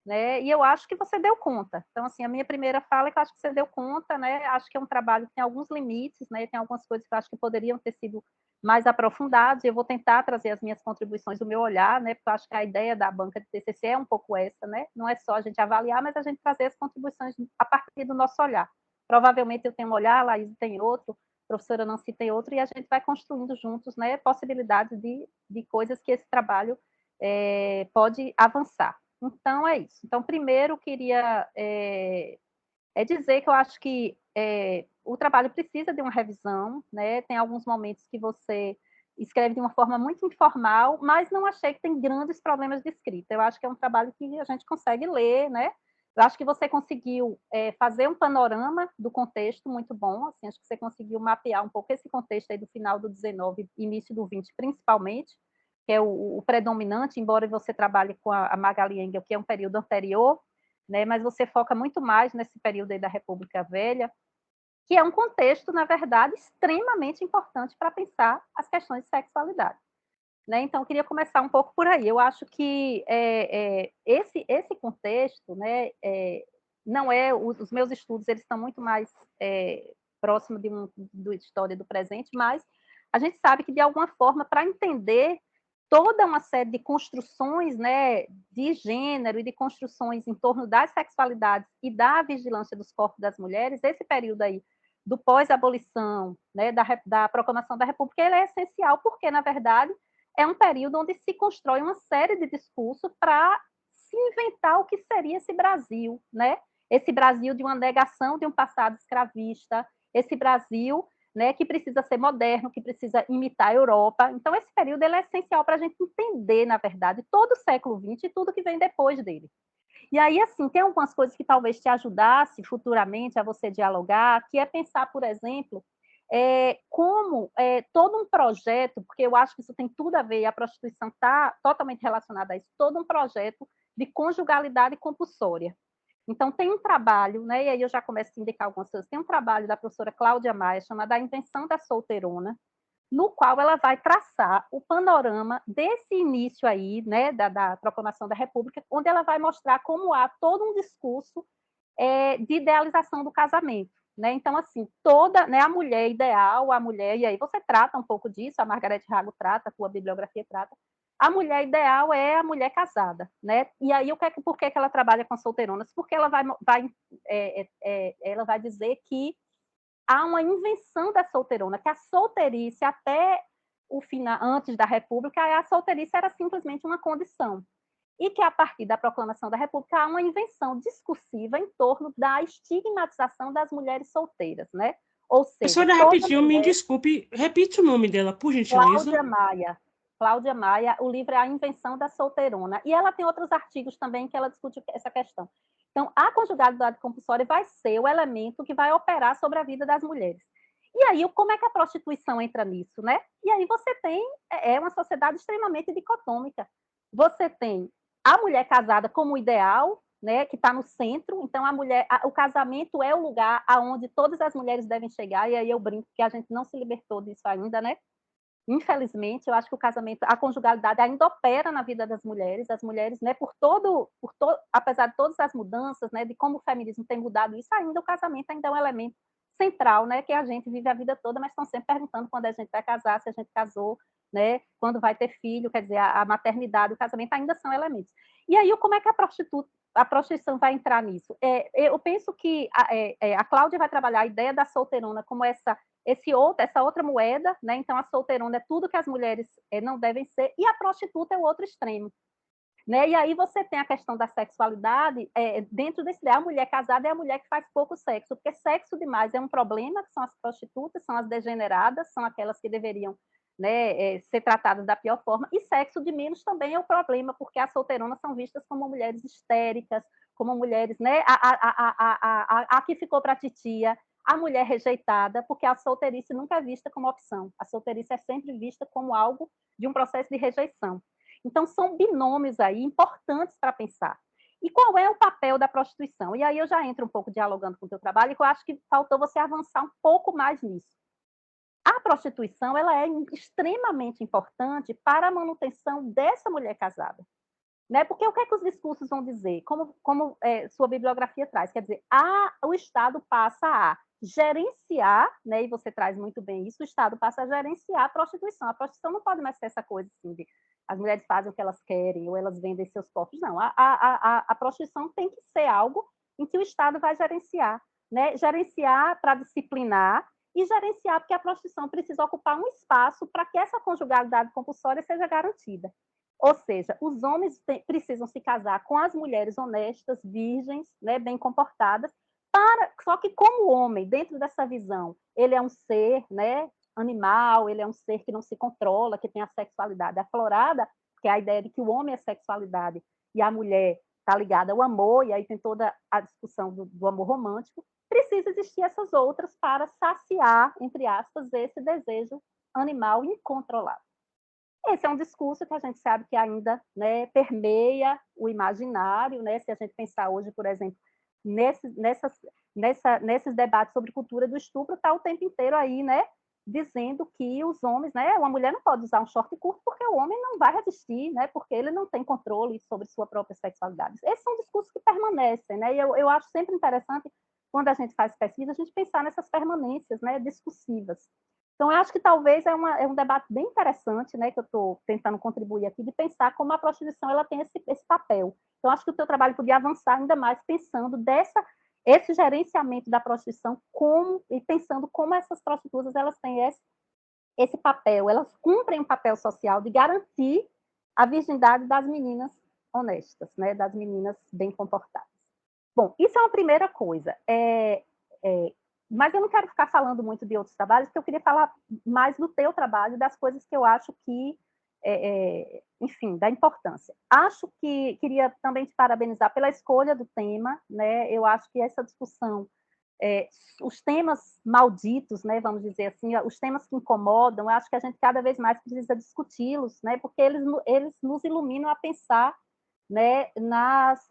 né? E eu acho que você deu conta. Então, assim, a minha primeira fala é que eu acho que você deu conta, né? Acho que é um trabalho que tem alguns limites, né? Tem algumas coisas que eu acho que poderiam ter sido mais aprofundadas, e eu vou tentar trazer as minhas contribuições, o meu olhar, né? Porque eu acho que a ideia da banca de TCC é um pouco essa, né? Não é só a gente avaliar, mas a gente trazer as contribuições a partir do nosso olhar. Provavelmente eu tenho um olhar, a Laís tem outro, a professora Nancy tem outro, e a gente vai construindo juntos, né? Possibilidades de coisas que esse trabalho pode avançar. Então, é isso. Então, primeiro, queria dizer que eu acho que o trabalho precisa de uma revisão, né? Tem alguns momentos que você escreve de uma forma muito informal, mas não achei que tem grandes problemas de escrita. Eu acho que é um trabalho que a gente consegue ler, né? Eu acho que você conseguiu fazer um panorama do contexto muito bom, assim, acho que você conseguiu mapear um pouco esse contexto aí do final do 19, início do 20, principalmente, que é o predominante, embora você trabalhe com a Magali Engel, que é um período anterior, né, mas você foca muito mais nesse período aí da República Velha, que é um contexto, na verdade, extremamente importante para pensar as questões de sexualidade. Né? Então, eu queria começar um pouco por aí. Eu acho que esse contexto, né, não é... Os meus estudos eles estão muito mais próximos do história do presente, mas a gente sabe que, de alguma forma, para entender toda uma série de construções, né, de gênero e de construções em torno das sexualidades e da vigilância dos corpos das mulheres, esse período aí do pós-abolição, né, da proclamação da República, ele é essencial, porque, na verdade, é um período onde se constrói uma série de discursos para se inventar o que seria esse Brasil, né? Esse Brasil de uma negação de um passado escravista, esse Brasil, né, que precisa ser moderno, que precisa imitar a Europa. Então, esse período ele é essencial para a gente entender, na verdade, todo o século XX e tudo que vem depois dele. E aí, assim, tem algumas coisas que talvez te ajudasse futuramente a você dialogar, que é pensar, por exemplo, como todo um projeto, porque eu acho que isso tem tudo a ver, e a prostituição está totalmente relacionada a isso, todo um projeto de conjugalidade compulsória. Então, tem um trabalho, né, e aí eu já começo a indicar algumas coisas, tem um trabalho da professora Cláudia Maia, chamado A Invenção da Solteirona, no qual ela vai traçar o panorama desse início aí, né, da proclamação da República, onde ela vai mostrar como há todo um discurso de idealização do casamento. Né? Então, assim, toda, né, a mulher ideal, a mulher, e aí você trata um pouco disso, a Margarete Rago trata, a tua bibliografia trata, a mulher ideal é a mulher casada, né? E aí, por que ela trabalha com solteironas? Porque ela ela vai dizer que há uma invenção da solteirona, que a solteirice, até o final, antes da República, a solteirice era simplesmente uma condição. E que, a partir da proclamação da República, há uma invenção discursiva em torno da estigmatização das mulheres solteiras, né? Ou seja, Professora, toda rapidinho, me mulher... desculpe, repite o nome dela, por gentileza. Cláudia Maia. Cláudia Maia, o livro é A Invenção da Solteirona. E ela tem outros artigos também que ela discute essa questão. Então, a conjugalidade compulsória vai ser o elemento que vai operar sobre a vida das mulheres. E aí, como é que a prostituição entra nisso, né? E aí você tem uma sociedade extremamente dicotômica. Você tem a mulher casada como ideal, né, que está no centro. Então, o casamento é o lugar aonde todas as mulheres devem chegar. E aí eu brinco que a gente não se libertou disso ainda, né? Infelizmente, eu acho que o casamento, a conjugalidade ainda opera na vida das mulheres, as mulheres, né, apesar de todas as mudanças, né, de como o feminismo tem mudado isso, ainda o casamento ainda é um elemento central, né, que a gente vive a vida toda, mas estão sempre perguntando quando a gente vai casar, se a gente casou, né, quando vai ter filho, quer dizer, a maternidade, o casamento ainda são elementos. E aí, como é que a prostituição vai entrar nisso? Eu penso que a Cláudia vai trabalhar a ideia da solteirona como essa outra moeda, né? Então, a solteirona é tudo que as mulheres não devem ser, e a prostituta é o outro extremo. Né? E aí você tem a questão da sexualidade, dentro desse ideal, a mulher casada é a mulher que faz pouco sexo, porque sexo demais é um problema, que são as prostitutas, são as degeneradas, são aquelas que deveriam, né, ser tratadas da pior forma, e sexo de menos também é um problema, porque as solteironas são vistas como mulheres histéricas, como mulheres, né, a que ficou para a titia, a mulher rejeitada, porque a solteirice nunca é vista como opção, a solteirice é sempre vista como algo de um processo de rejeição. Então, são binômios aí importantes para pensar. E qual é o papel da prostituição? E aí eu já entro um pouco dialogando com o teu trabalho, e eu acho que faltou você avançar um pouco mais nisso. A prostituição ela é extremamente importante para a manutenção dessa mulher casada. Né? Porque o que é que os discursos vão dizer? Como sua bibliografia traz? Quer dizer, o Estado passa a gerenciar, né? E você traz muito bem isso, o Estado passa a gerenciar a prostituição. A prostituição não pode mais ser essa coisa assim de as mulheres fazem o que elas querem ou elas vendem seus corpos. Não, a prostituição tem que ser algo em que o Estado vai gerenciar. Né? Gerenciar para disciplinar e gerenciar porque a prostituição precisa ocupar um espaço para que essa conjugalidade compulsória seja garantida. Ou seja, os homens precisam se casar com as mulheres honestas, virgens, né, bem comportadas, só que como homem, dentro dessa visão, ele é um ser, né, animal, ele é um ser que não se controla, que tem a sexualidade aflorada, que é a ideia de que o homem é sexualidade e a mulher está ligada ao amor, e aí tem toda a discussão do amor romântico, precisa existir essas outras para saciar, entre aspas, esse desejo animal incontrolável. Esse é um discurso que a gente sabe que ainda, né, permeia o imaginário, né? Se a gente pensar hoje, por exemplo, nesses debates sobre cultura do estupro, está o tempo inteiro aí, né, dizendo que os homens, né, uma mulher não pode usar um short curto porque o homem não vai resistir, né, porque ele não tem controle sobre sua própria sexualidade. Esses são discursos que permanecem, né, e eu acho sempre interessante, quando a gente faz pesquisa, a gente pensar nessas permanências, né, discursivas. Então, eu acho que talvez é um debate bem interessante, né, que eu estou tentando contribuir aqui, de pensar como a prostituição ela tem esse papel. Então, acho que o teu trabalho podia avançar ainda mais pensando esse gerenciamento da prostituição e pensando como essas prostitutas elas têm esse papel, elas cumprem um papel social de garantir a virgindade das meninas honestas, né, das meninas bem comportadas. Bom, isso é uma primeira coisa. Mas eu não quero ficar falando muito de outros trabalhos, porque eu queria falar mais do teu trabalho, das coisas que eu acho que, enfim, da importância. Acho que queria também te parabenizar pela escolha do tema, né? Eu acho que essa discussão, os temas malditos, né, vamos dizer assim, os temas que incomodam, eu acho que a gente cada vez mais precisa discuti-los, né? Porque eles nos iluminam a pensar, né,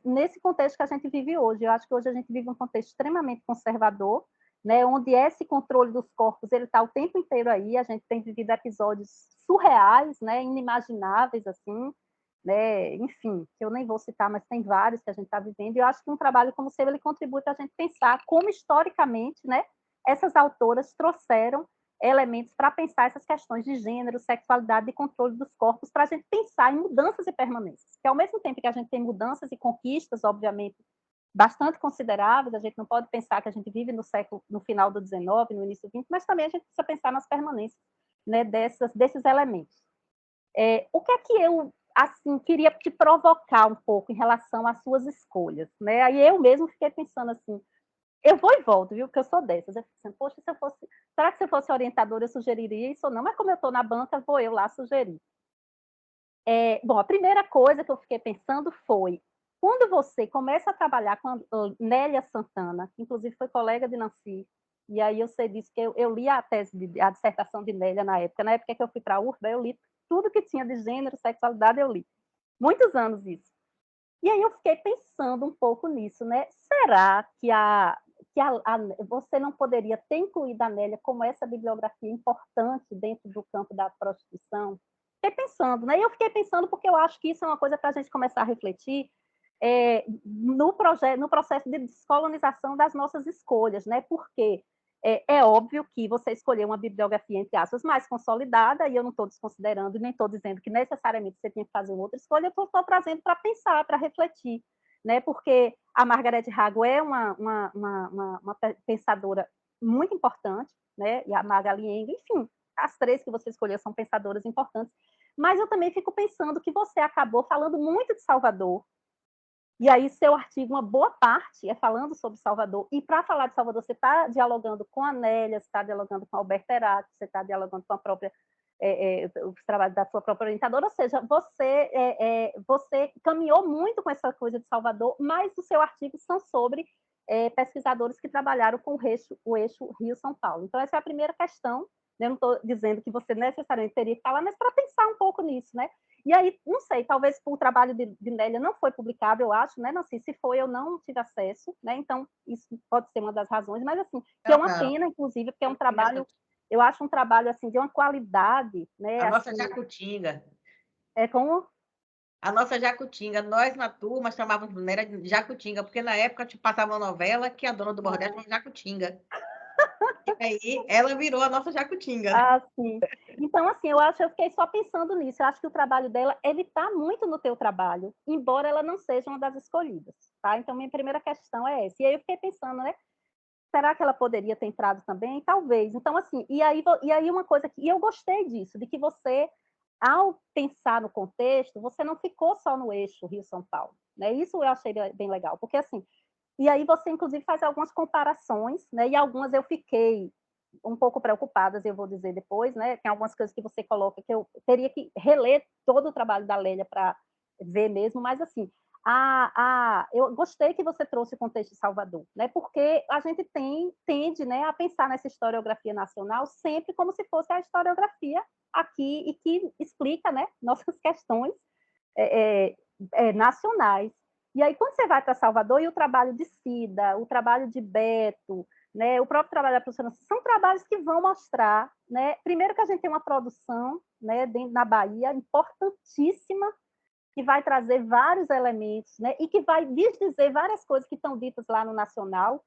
nesse contexto que a gente vive hoje. Eu acho que hoje a gente vive um contexto extremamente conservador, né, onde esse controle dos corpos ele está o tempo inteiro aí. A gente tem vivido episódios surreais, né, inimagináveis, assim, né, enfim, que eu nem vou citar, mas tem vários que a gente está vivendo. E eu acho que um trabalho como o seu ele contribui para a gente pensar como historicamente, né, essas autoras trouxeram elementos para pensar essas questões de gênero, sexualidade e controle dos corpos, para a gente pensar em mudanças e permanências. Que ao mesmo tempo que a gente tem mudanças e conquistas, obviamente, bastante consideráveis, a gente não pode pensar que a gente vive no final do 19, no início do 20, mas também a gente precisa pensar nas permanências, né, desses elementos. O que é que eu assim queria te provocar um pouco em relação às suas escolhas, né? Aí eu mesmo fiquei pensando assim, eu vou e volto, viu? Porque eu sou dessas. Eu fico assim, poxa, será que se eu fosse orientadora eu sugeriria isso ou não? Mas como eu estou na banca, vou eu lá sugerir. Bom, a primeira coisa que eu fiquei pensando foi, quando você começa a trabalhar com a Nélia Santana, que inclusive foi colega de Nancy, e aí eu sei disso, que eu li a dissertação de Nélia na época que eu fui para a URBA, eu li tudo que tinha de gênero, sexualidade, eu li. Muitos anos isso. E aí eu fiquei pensando um pouco nisso, né? Será que você não poderia ter incluído a Nélia como essa bibliografia importante dentro do campo da prostituição? Fiquei pensando, né? E eu fiquei pensando porque eu acho que isso é uma coisa para a gente começar a refletir no processo de descolonização das nossas escolhas, né? Porque é óbvio que você escolheu uma bibliografia, entre aspas, mais consolidada, e eu não estou desconsiderando, nem estou dizendo que necessariamente você tinha que fazer uma outra escolha, eu estou trazendo para pensar, para refletir, né? Porque a Margaret Hago é uma pensadora muito importante, né? E a Magali Engle, enfim, as três que você escolheu são pensadoras importantes, mas eu também fico pensando que você acabou falando muito de Salvador, e aí, seu artigo, uma boa parte é falando sobre Salvador. E para falar de Salvador, você está dialogando com a Nélia, você está dialogando com a Alberta Erato, você está dialogando com a própria, os trabalhos da sua própria orientadora. Ou seja, você caminhou muito com essa coisa de Salvador, mas os seus artigos são sobre pesquisadores que trabalharam com o eixo Rio-São Paulo. Então, essa é a primeira questão. Eu não estou dizendo que você necessariamente teria que falar, mas para pensar um pouco nisso, né? E aí, não sei, talvez o trabalho de Nélia não foi publicado, eu acho, né, Nancy? Se foi, eu não tive acesso, né? Então, isso pode ser uma das razões, mas, assim, que é uma pena, inclusive, porque é um trabalho, eu acho um trabalho, assim, de uma qualidade, né? A nossa assim, Jacutinga. É como... A nossa Jacutinga, nós na turma chamávamos Nélia de Jacutinga, porque na época passava uma novela que a dona do bordel chamava Jacutinga. E aí ela virou a nossa Jacutinga. Ah, sim. Então, assim, eu fiquei só pensando nisso. Eu acho que o trabalho dela, ele está muito no teu trabalho, embora ela não seja uma das escolhidas, tá? Então, minha primeira questão é essa. E aí eu fiquei pensando, né? Será que ela poderia ter entrado também? Talvez. Então, assim, e aí uma coisa que... E eu gostei disso, de que você, ao pensar no contexto, você não ficou só no eixo Rio-São Paulo, né? Isso eu achei bem legal, porque, assim, e aí você, inclusive, faz algumas comparações, né? E algumas eu fiquei um pouco preocupadas, eu vou dizer depois, né? Tem algumas coisas que você coloca que eu teria que reler todo o trabalho da Lélia para ver mesmo, mas assim, eu gostei que você trouxe o contexto de Salvador, né? Porque a gente tende, né, a pensar nessa historiografia nacional sempre como se fosse a historiografia aqui e que explica, né, nossas questões nacionais. E aí, quando você vai para Salvador, e o trabalho de Cida, o trabalho de Beto, né, o próprio trabalho da professora, são trabalhos que vão mostrar, né, primeiro que a gente tem uma produção, né, na Bahia importantíssima, que vai trazer vários elementos, né, e que vai desdizer várias coisas que estão ditas lá no Nacional,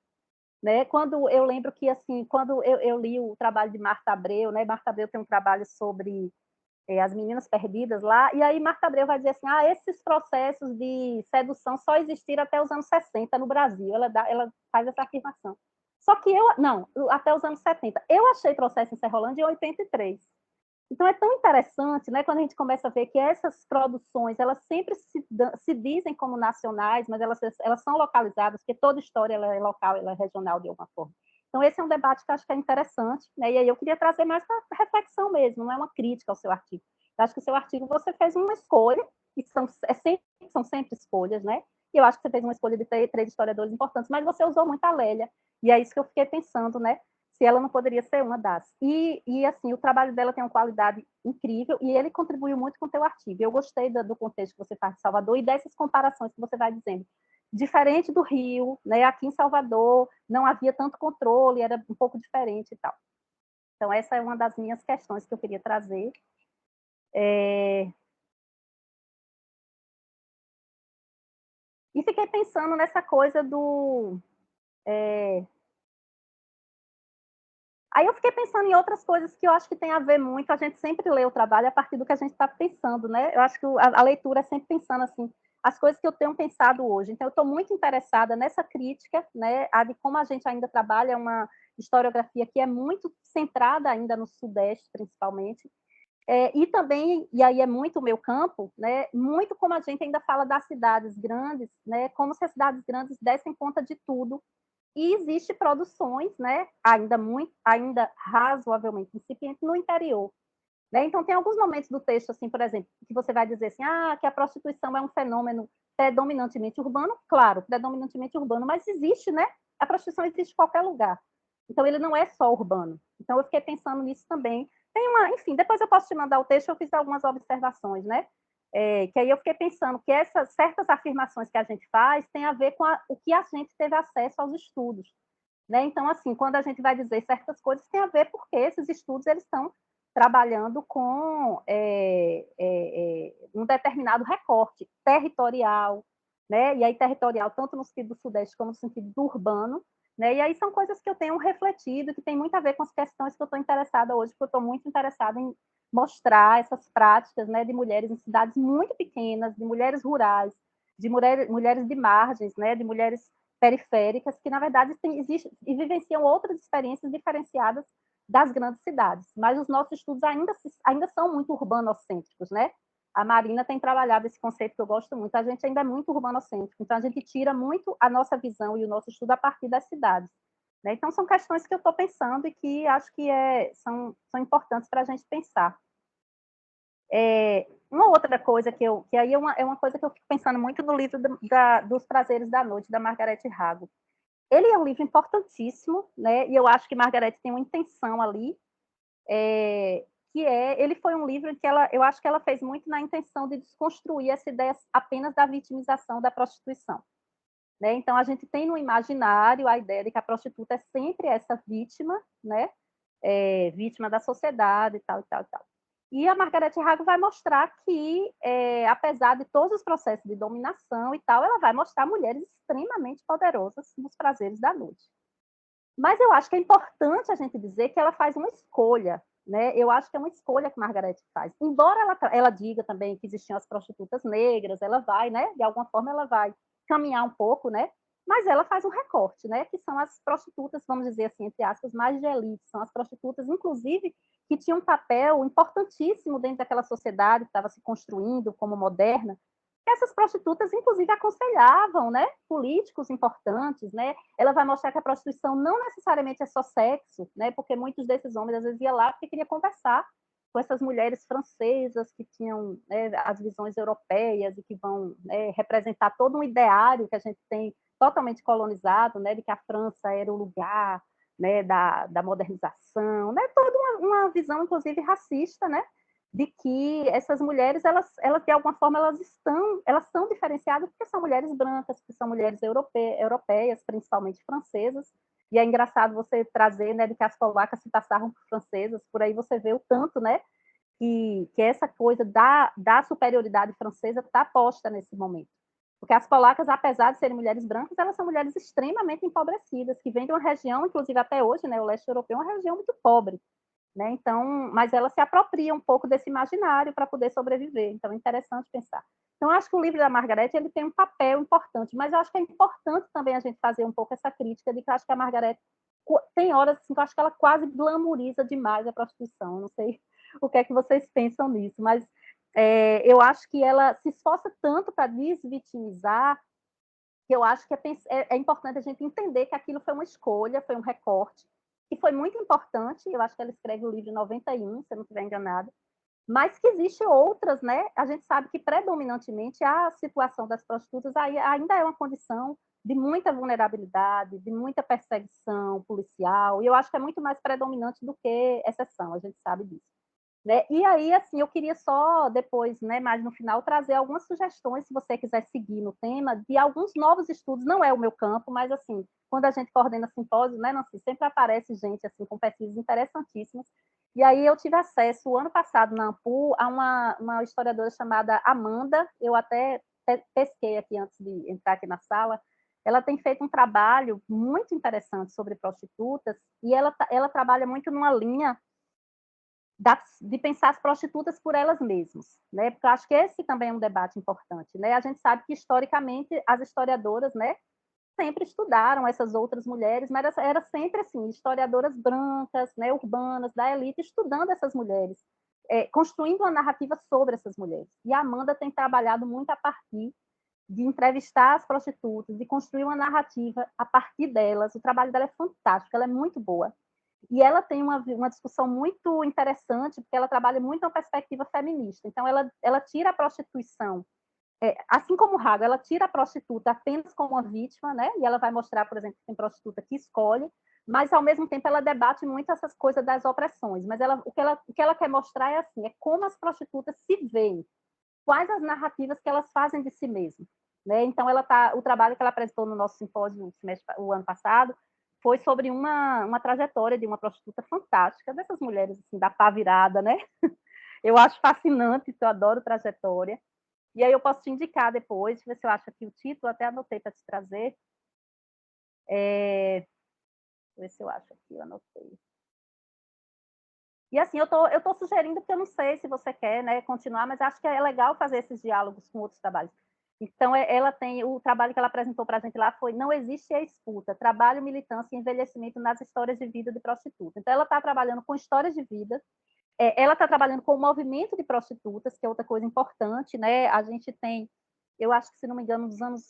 né? Quando eu lembro que, assim, quando eu li o trabalho de Marta Abreu, né, Marta Abreu tem um trabalho sobre as meninas perdidas lá, e aí Marta Abreu vai dizer assim, esses processos de sedução só existiram até os anos 60 no Brasil, ela faz essa afirmação. Só que até os anos 70. Eu achei Processo em Serrolândia em 83. Então, é tão interessante, né, quando a gente começa a ver que essas produções, elas sempre se dizem como nacionais, mas elas são localizadas, porque toda história ela é local, ela é regional de alguma forma. Então, esse é um debate que eu acho que é interessante, né, e aí eu queria trazer mais para reflexão mesmo, não é uma crítica ao seu artigo. Eu acho que o seu artigo, você fez uma escolha, e são sempre escolhas, né, e eu acho que você fez uma escolha de ter 3 historiadores importantes, mas você usou muito a Lélia, e é isso que eu fiquei pensando, né, se ela não poderia ser uma das. Assim, o trabalho dela tem uma qualidade incrível e ele contribuiu muito com o teu artigo. Eu gostei do contexto que você faz de Salvador e dessas comparações que você vai dizendo. Diferente do Rio, né? Aqui em Salvador não havia tanto controle, era um pouco diferente e tal. Então, essa é uma das minhas questões que eu queria trazer. E fiquei pensando nessa coisa do... Aí eu fiquei pensando em outras coisas que eu acho que tem a ver muito, a gente sempre lê o trabalho a partir do que a gente está pensando, né? Eu acho que a leitura é sempre pensando assim, as coisas que eu tenho pensado hoje. Então, eu estou muito interessada nessa crítica, né? A de como a gente ainda trabalha uma historiografia que é muito centrada ainda no Sudeste, principalmente, e também, e aí é muito o meu campo, né? Muito como a gente ainda fala das cidades grandes, né? Como se as cidades grandes dessem conta de tudo, e existe produções, né, ainda razoavelmente incipientes no interior, né? Então tem alguns momentos do texto, assim, por exemplo, que você vai dizer assim, que a prostituição é um fenômeno predominantemente urbano, claro, predominantemente urbano, mas existe, né? A prostituição existe em qualquer lugar. Então ele não é só urbano. Então eu fiquei pensando nisso também. Enfim, depois eu posso te mandar o texto, eu fiz algumas observações, né? Que aí eu fiquei pensando que essas certas afirmações que a gente faz têm a ver com o que a gente teve acesso aos estudos, né? Então, assim, quando a gente vai dizer certas coisas, tem a ver porque esses estudos eles estão trabalhando com um determinado recorte territorial, né? E aí territorial tanto no sentido do Sudeste como no sentido do urbano, né? E aí são coisas que eu tenho refletido, que tem muito a ver com as questões que eu estou interessada hoje, porque eu estou muito interessada em mostrar essas práticas, né, de mulheres em cidades muito pequenas, de mulheres rurais, de mulheres de margens, né, de mulheres periféricas, que, na verdade, existem e vivenciam outras experiências diferenciadas das grandes cidades. Mas os nossos estudos ainda são muito urbanocêntricos, né? A Marina tem trabalhado esse conceito que eu gosto muito. A gente ainda é muito urbanocêntrico, então a gente tira muito a nossa visão e o nosso estudo a partir das cidades, né? Então, são questões que eu estou pensando e que acho que são importantes para a gente pensar. Uma outra coisa que aí é uma coisa que eu fico pensando muito no livro dos Prazeres da Noite, da Margarete Rago. Ele é um livro importantíssimo, né? E eu acho que Margarete tem uma intenção ali, ele foi um livro que eu acho que ela fez muito na intenção de desconstruir essa ideia apenas da vitimização da prostituição, né? Então, a gente tem no imaginário a ideia de que a prostituta é sempre essa vítima, né? Vítima da sociedade e tal, e tal, e tal. E a Margarete Rago vai mostrar que, apesar de todos os processos de dominação e tal, ela vai mostrar mulheres extremamente poderosas nos prazeres da noite. Mas eu acho que é importante a gente dizer que ela faz uma escolha, né? Eu acho que é uma escolha que Margarete faz. Embora ela diga também que existiam as prostitutas negras, ela vai, né? De alguma forma ela vai caminhar um pouco, né? Mas ela faz um recorte, né? Que são as prostitutas, vamos dizer assim, entre aspas, mais de elite. São as prostitutas, inclusive, que tinham um papel importantíssimo dentro daquela sociedade que estava se construindo como moderna. Essas prostitutas, inclusive, aconselhavam, né? Políticos importantes, né? Ela vai mostrar que a prostituição não necessariamente é só sexo, né? Porque muitos desses homens, às vezes, iam lá porque queria conversar com essas mulheres francesas que tinham, né, as visões europeias e que vão, né, representar todo um ideário que a gente tem totalmente colonizado, né, de que a França era o lugar, né, da modernização, né, toda uma visão, inclusive, racista, né, de que essas mulheres, elas de alguma forma, elas são diferenciadas porque são mulheres brancas, porque são mulheres europeias, principalmente francesas, e é engraçado você trazer, né, de que as polacas se passavam por francesas, por aí você vê o tanto, né, que essa coisa da superioridade francesa está posta nesse momento. Porque as polacas, apesar de serem mulheres brancas, elas são mulheres extremamente empobrecidas, que vêm de uma região, inclusive até hoje, né, o leste europeu é uma região muito pobre, né? Então, mas ela se apropria um pouco desse imaginário para poder sobreviver. Então, é interessante pensar. Então, acho que o livro da Margarete ele tem um papel importante, mas eu acho que é importante também a gente fazer um pouco essa crítica de que eu acho que a Margarete tem horas assim, que eu acho que ela quase glamoriza demais a prostituição. Não sei o que é que vocês pensam nisso, mas eu acho que ela se esforça tanto para desvitimizar, que eu acho que é importante a gente entender que aquilo foi uma escolha, foi um recorte, que foi muito importante. Eu acho que ela escreve o livro em 91, se eu não estiver enganada, mas que existem outras, né? A gente sabe que predominantemente a situação das prostitutas ainda é uma condição de muita vulnerabilidade, de muita perseguição policial, e eu acho que é muito mais predominante do que exceção, a gente sabe disso. Né? E aí, assim, eu queria só depois, né, mais no final, trazer algumas sugestões, se você quiser seguir no tema, de alguns novos estudos. Não é o meu campo, mas, assim, quando a gente coordena simpósios, né, Nancy, sempre aparece gente, assim, com pesquisas interessantíssimas. E aí eu tive acesso, o ano passado, na AMPU, a uma historiadora chamada Amanda, eu até pesquei aqui antes de entrar aqui na sala. Ela tem feito um trabalho muito interessante sobre prostitutas, e ela trabalha muito numa linha de pensar as prostitutas por elas mesmas, né? Porque eu acho que esse também é um debate importante, né? A gente sabe que historicamente as historiadoras, né, sempre estudaram essas outras mulheres, mas era sempre assim, historiadoras brancas, né, urbanas, da elite, estudando essas mulheres, construindo uma narrativa sobre essas mulheres. E a Amanda tem trabalhado muito a partir de entrevistar as prostitutas, de construir uma narrativa a partir delas. O trabalho dela é fantástico, ela é muito boa. E ela tem uma discussão muito interessante, porque ela trabalha muito na perspectiva feminista. Então, ela tira a prostituição, assim como o Rago, ela tira a prostituta apenas como uma vítima, né? E ela vai mostrar, por exemplo, que tem prostituta que escolhe, mas, ao mesmo tempo, ela debate muito essas coisas das opressões. Mas o que ela quer mostrar é assim, é como as prostitutas se veem, quais as narrativas que elas fazem de si mesmas. Né? Então, o trabalho que ela apresentou no nosso simpósio o ano passado foi sobre uma trajetória de uma prostituta fantástica, dessas mulheres assim, da pá virada, né? Eu acho fascinante, eu adoro trajetória. E aí eu posso te indicar depois, ver se eu acho aqui o título, até anotei para te trazer. Ver se eu acho aqui, eu anotei. E assim, eu tô sugerindo, porque eu não sei se você quer, né, continuar, mas acho que é legal fazer esses diálogos com outros trabalhos. Então, ela tem, o trabalho que ela apresentou para a gente lá foi Não Existe a Escuta, Trabalho, Militância e Envelhecimento nas Histórias de Vida de Prostituta. Então, ela está trabalhando com histórias de vida, ela está trabalhando com o movimento de prostitutas, que é outra coisa importante, né? A gente tem, eu acho que, se não me engano, nos anos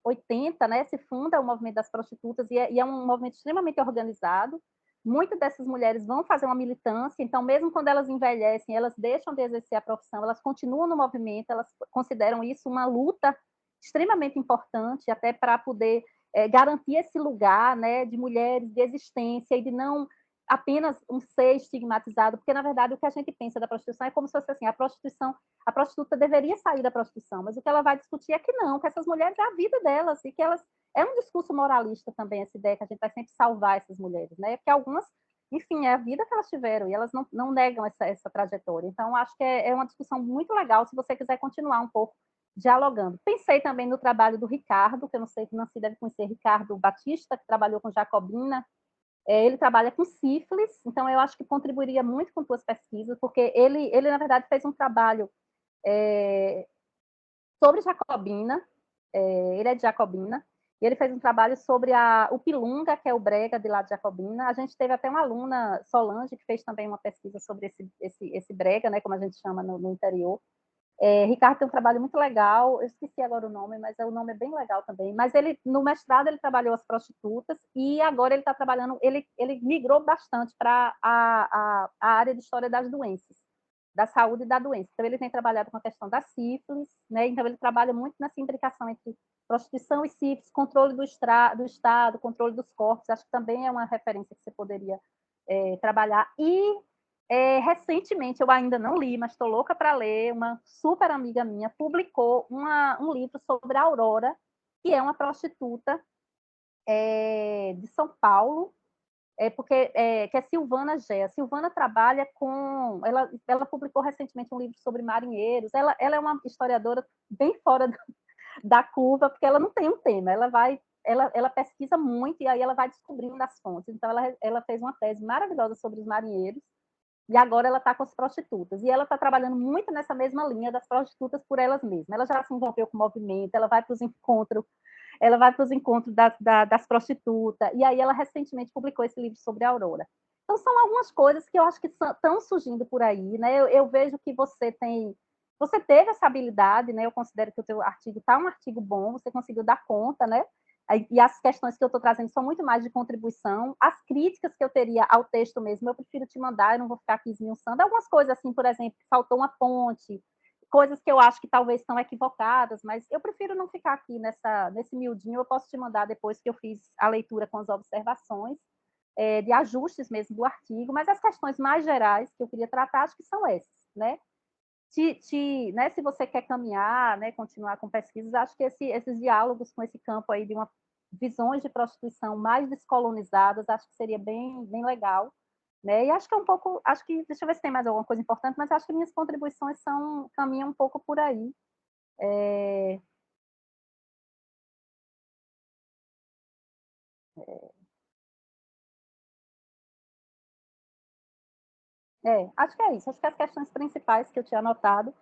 80, né, se funda o movimento das prostitutas, e é um movimento extremamente organizado. Muitas dessas mulheres vão fazer uma militância, então, mesmo quando elas envelhecem, elas deixam de exercer a profissão, elas continuam no movimento, elas consideram isso uma luta extremamente importante, até para poder garantir esse lugar, né, de mulheres, de existência, e de não apenas um ser estigmatizado, porque, na verdade, o que a gente pensa da prostituição é como se fosse assim, a prostituta deveria sair da prostituição, mas o que ela vai discutir é que não, que essas mulheres é a vida delas, e que elas... É um discurso moralista também, essa ideia que a gente vai sempre salvar essas mulheres, né? Porque algumas, enfim, é a vida que elas tiveram, e elas não negam essa trajetória. Então, acho que é uma discussão muito legal, se você quiser continuar um pouco dialogando. Pensei também no trabalho do Ricardo, que eu não sei se Nancy deve conhecer, Ricardo Batista, que trabalhou com Jacobina. Ele trabalha com sífilis, então eu acho que contribuiria muito com tuas pesquisas, porque ele na verdade, fez um trabalho sobre Jacobina, ele é de Jacobina, e ele fez um trabalho sobre o Pilunga, que é o brega de lá de Jacobina. A gente teve até uma aluna, Solange, que fez também uma pesquisa sobre esse brega, né, como a gente chama no interior. Ricardo tem um trabalho muito legal, eu esqueci agora o nome, mas o nome é bem legal também. Mas ele, no mestrado, ele trabalhou as prostitutas, e agora ele está trabalhando, ele migrou bastante para a área de história das doenças, da saúde e da doença. Então, ele tem trabalhado com a questão da sífilis, né? Então, ele trabalha muito nessa imbricação entre prostituição e sífilis, controle do Estado, controle dos corpos. Acho que também é uma referência que você poderia trabalhar. E recentemente, eu ainda não li, mas estou louca para ler, uma super amiga minha publicou um livro sobre a Aurora, que é uma prostituta de São Paulo, que é Silvana Gé. A Silvana trabalha com... Ela publicou recentemente um livro sobre marinheiros. Ela é uma historiadora bem fora da curva, porque ela não tem um tema, ela pesquisa muito, e aí ela vai descobrindo as fontes. Então, ela fez uma tese maravilhosa sobre os marinheiros, e agora ela está com as prostitutas. E ela está trabalhando muito nessa mesma linha das prostitutas por elas mesmas. Ela já se envolveu com o movimento, ela vai para os encontros das prostitutas. E aí ela recentemente publicou esse livro sobre a Aurora. Então, são algumas coisas que eu acho que estão surgindo por aí, né? Eu vejo que você teve essa habilidade, né? Eu considero que o teu artigo está um artigo bom, você conseguiu dar conta, né? E as questões que eu estou trazendo são muito mais de contribuição. As críticas que eu teria ao texto mesmo, eu prefiro te mandar, eu não vou ficar aqui esmiuçando. Algumas coisas, assim, por exemplo, que faltou uma ponte, coisas que eu acho que talvez estão equivocadas, mas eu prefiro não ficar aqui nesse miudinho. Eu posso te mandar depois que eu fiz a leitura com as observações, de ajustes mesmo do artigo, mas as questões mais gerais que eu queria tratar, acho que são essas, né? Né, se você quer caminhar, né, continuar com pesquisas, acho que esses diálogos com esse campo aí de visões de prostituição mais descolonizadas, acho que seria bem, bem legal, né? E acho que deixa eu ver se tem mais alguma coisa importante, mas acho que minhas contribuições caminham um pouco por aí. Acho que é isso. Acho que as questões principais que eu tinha anotado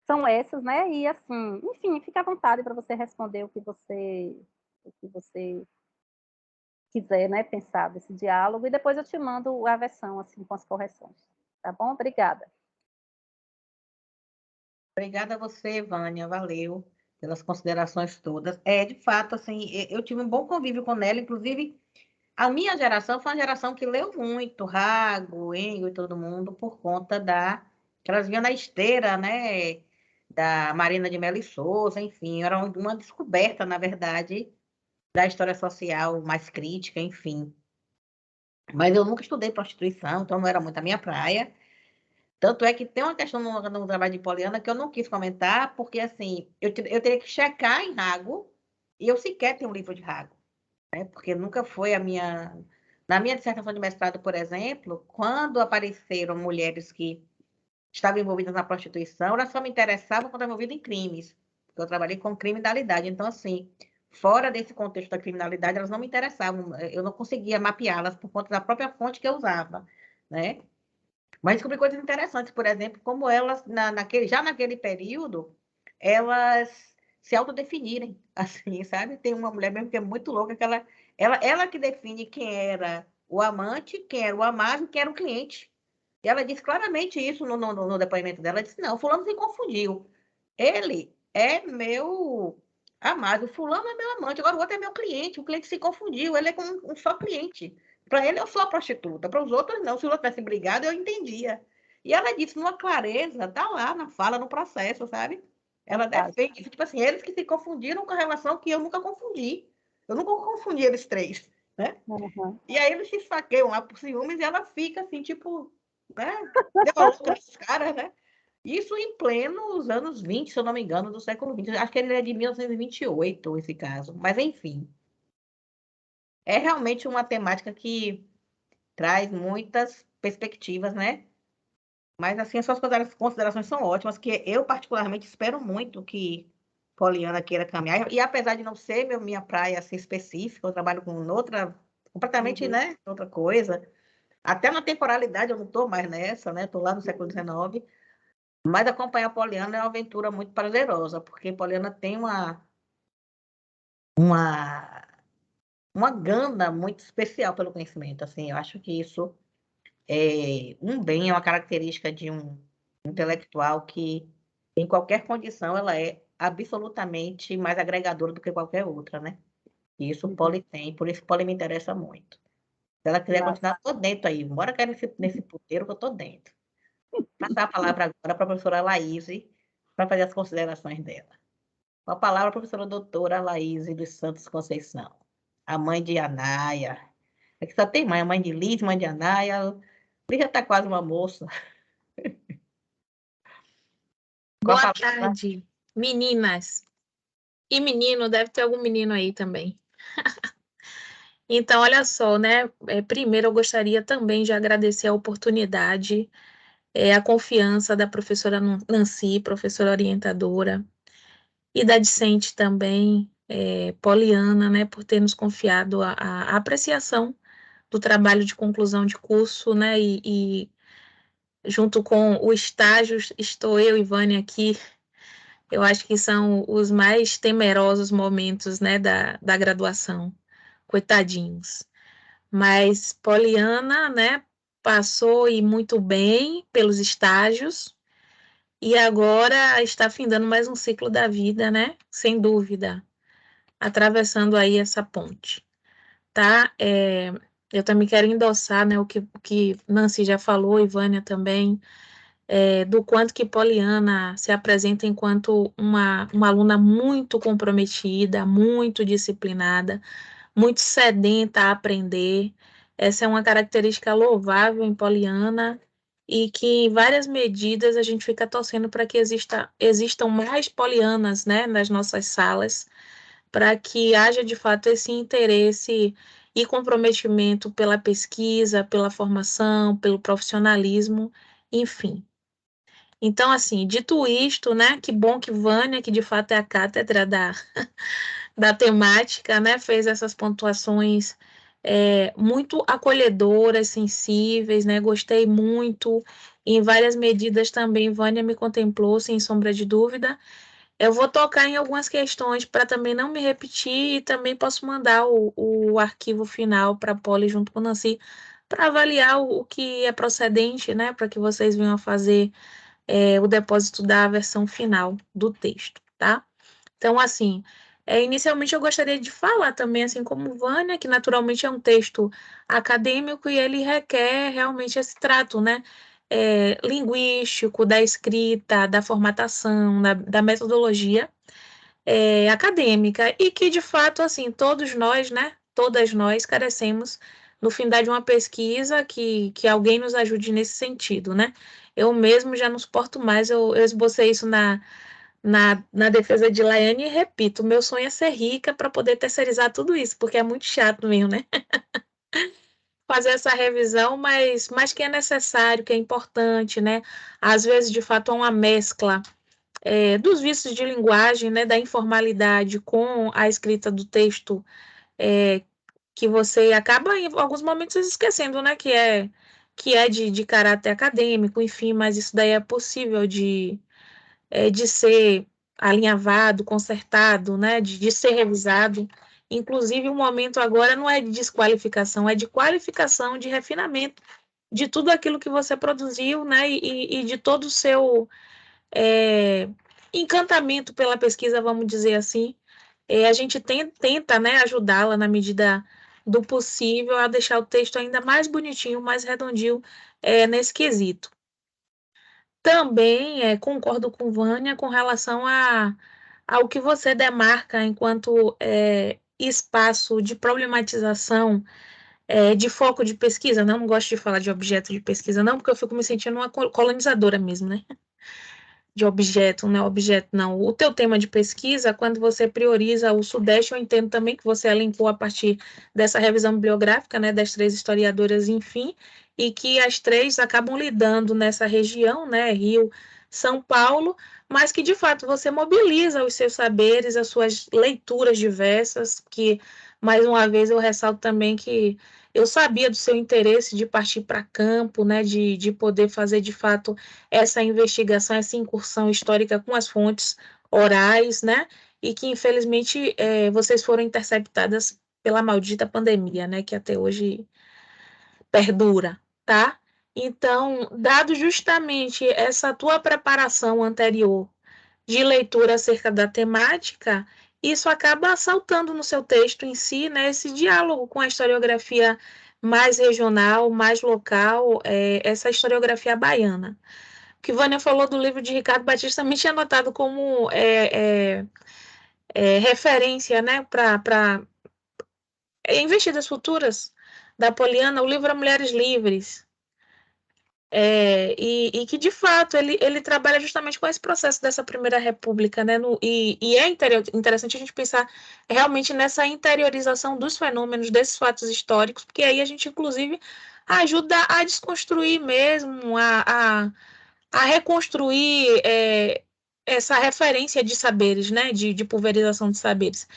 são essas, né? E assim, enfim, fica à vontade para você responder o que você quiser, né, pensar desse diálogo, e depois eu te mando a versão, assim, com as correções. Tá bom? Obrigada. Obrigada a você, Vânia, valeu pelas considerações todas. De fato, assim, eu tive um bom convívio com ela, inclusive a minha geração foi uma geração que leu muito, Rago, Engel e todo mundo, por conta que elas vinham na esteira, né, da Marina de Mello e Souza, enfim, era uma descoberta, na verdade, da história social mais crítica, enfim. Mas eu nunca estudei prostituição, então não era muito a minha praia. Tanto é que tem uma questão no trabalho de Poliana que eu não quis comentar, porque assim, eu teria que checar em Rago, e eu sequer tenho um livro de Rago, né? Porque nunca foi a minha. Na minha dissertação de mestrado, por exemplo, quando apareceram mulheres que estavam envolvidas na prostituição, elas só me interessavam quando estavam envolvidas em crimes, porque eu trabalhei com criminalidade. Então, assim, fora desse contexto da criminalidade, elas não me interessavam, eu não conseguia mapeá-las por conta da própria fonte que eu usava, né? Mas descobri coisas interessantes, por exemplo, como elas, já naquele período, elas se autodefinirem, assim, sabe? Tem uma mulher mesmo que é muito louca, que ela que define quem era o amante, quem era o amado e quem era o cliente. E ela disse claramente isso no depoimento dela. Ela disse, não, fulano se confundiu. Ele é meu amado, fulano é meu amante, agora o outro é meu cliente. O cliente se confundiu, ele é um só cliente. Para ele, eu sou a prostituta. Para os outros, não. Se os outros tivessem brigado, eu entendia. E ela disse, numa clareza, tá lá na fala, no processo, sabe? Ela defende, tipo assim, eles que se confundiram com a relação que eu nunca confundi. Eu nunca confundi eles três, né? Uhum. E aí eles se esfaqueiam lá por ciúmes e ela fica assim, tipo, né? Deu a louca nos caras, né? Isso em plenos anos 20, se eu não me engano, do século XX. Acho que ele é de 1928, esse caso. Mas, enfim, é realmente uma temática que traz muitas perspectivas, né? Mas, assim, as suas considerações são ótimas, que eu, particularmente, espero muito que Poliana queira caminhar. E, apesar de não ser minha praia assim, específica, eu trabalho com outra, completamente, né? Outra coisa. Até na temporalidade eu não estou mais nessa, né? Estou lá no século XIX. Mas acompanhar Poliana é uma aventura muito prazerosa, porque Poliana tem uma, uma gana muito especial pelo conhecimento. Assim, eu acho que isso é um bem, é uma característica de um intelectual que, em qualquer condição, ela é absolutamente mais agregadora do que qualquer outra, né? E isso o Poli tem, por isso o Poli me interessa muito. Se ela quiser continuar, estou dentro aí. Bora cair nesse puteiro que eu estou dentro. Passar a palavra agora para a professora Laíse, para fazer as considerações dela. Com a palavra, a professora doutora Laíse dos Santos Conceição, a mãe de Anaia. É que só tem mãe, a mãe de Liz, mãe de Anaia. Liz já está quase uma moça. Boa tarde, meninas. E menino, deve ter algum menino aí também. Então, olha só, né? Primeiro, eu gostaria também de agradecer a oportunidade, a confiança da professora Nancy, professora orientadora, e da discente também, Poliana, né, por ter nos confiado a apreciação do trabalho de conclusão de curso, né? E junto com o estágio, estou eu e Vânia aqui. Eu acho que são os mais temerosos momentos, né, da graduação. Coitadinhos. Mas Poliana, né, passou e muito bem pelos estágios, e agora está findando mais um ciclo da vida, né? Sem dúvida, atravessando aí essa ponte, tá? Eu também quero endossar, né, o que Nancy já falou, e Vânia também, do quanto que Poliana se apresenta enquanto uma aluna muito comprometida, muito disciplinada, muito sedenta a aprender. Essa é uma característica louvável em Poliana e que, em várias medidas, a gente fica torcendo para que existam mais Polianas, né, nas nossas salas, para que haja, de fato, esse interesse e comprometimento pela pesquisa, pela formação, pelo profissionalismo, enfim. Então, assim, dito isto, né, que bom que Vânia, que de fato é a cátedra da temática, né, fez essas pontuações muito acolhedoras, sensíveis, né, gostei muito, em várias medidas também Vânia me contemplou, sem sombra de dúvida. Eu vou tocar em algumas questões para também não me repetir e também posso mandar o arquivo final para a Poli junto com o Nancy para avaliar o que é procedente, né, para que vocês venham a fazer o depósito da versão final do texto, tá? Então, assim, inicialmente eu gostaria de falar também, assim como Vânia, que naturalmente é um texto acadêmico e ele requer realmente esse trato, né? Linguístico, da escrita, da formatação, da metodologia acadêmica, e que, de fato, assim, todos nós, né? Todas nós carecemos, no findar de uma pesquisa, que alguém nos ajude nesse sentido, né? Eu mesmo já não suporto mais, eu esbocei isso na defesa de Laiane e repito, meu sonho é ser rica para poder terceirizar tudo isso, porque é muito chato mesmo, né? Fazer essa revisão, mas que é necessário, que é importante, né? Às vezes, de fato, é uma mescla dos vícios de linguagem, né? Da informalidade com a escrita do texto, que você acaba, em alguns momentos, esquecendo, né? Que é de caráter acadêmico, enfim, mas isso daí é possível de ser alinhavado, consertado, né, de ser revisado. Inclusive, o momento agora não é de desqualificação, é de qualificação, de refinamento de tudo aquilo que você produziu, né, e de todo o seu encantamento pela pesquisa, vamos dizer assim. A gente tenta, né, ajudá-la na medida do possível a deixar o texto ainda mais bonitinho, mais redondinho nesse quesito. Também concordo com Vânia com relação ao que você demarca enquanto espaço de problematização, de foco de pesquisa. Não gosto de falar de objeto de pesquisa, não, porque eu fico me sentindo uma colonizadora mesmo, né? De objeto, não é objeto, não. O teu tema de pesquisa, quando você prioriza o Sudeste, eu entendo também que você elencou a partir dessa revisão bibliográfica, né, das 3 historiadoras, enfim, e que as 3 acabam lidando nessa região, né, Rio, São Paulo, mas que, de fato, você mobiliza os seus saberes, as suas leituras diversas, que, mais uma vez, eu ressalto também que eu sabia do seu interesse de partir para campo, né, de poder fazer, de fato, essa investigação, essa incursão histórica com as fontes orais, né? E que, infelizmente, vocês foram interceptadas pela maldita pandemia, né? Que até hoje perdura, tá? Então, dado justamente essa tua preparação anterior de leitura acerca da temática, isso acaba saltando no seu texto em si, né? Esse diálogo com a historiografia mais regional, mais local, essa historiografia baiana. O que Vânia falou do livro de Ricardo Batista também tinha anotado como referência, né, para investidas futuras da Poliana, o livro A Mulheres Livres. E que, de fato, ele trabalha justamente com esse processo dessa Primeira República, né? E é interessante a gente pensar realmente nessa interiorização dos fenômenos, desses fatos históricos, porque aí a gente, inclusive, ajuda a desconstruir mesmo, a reconstruir essa referência de saberes, né? De pulverização de saberes.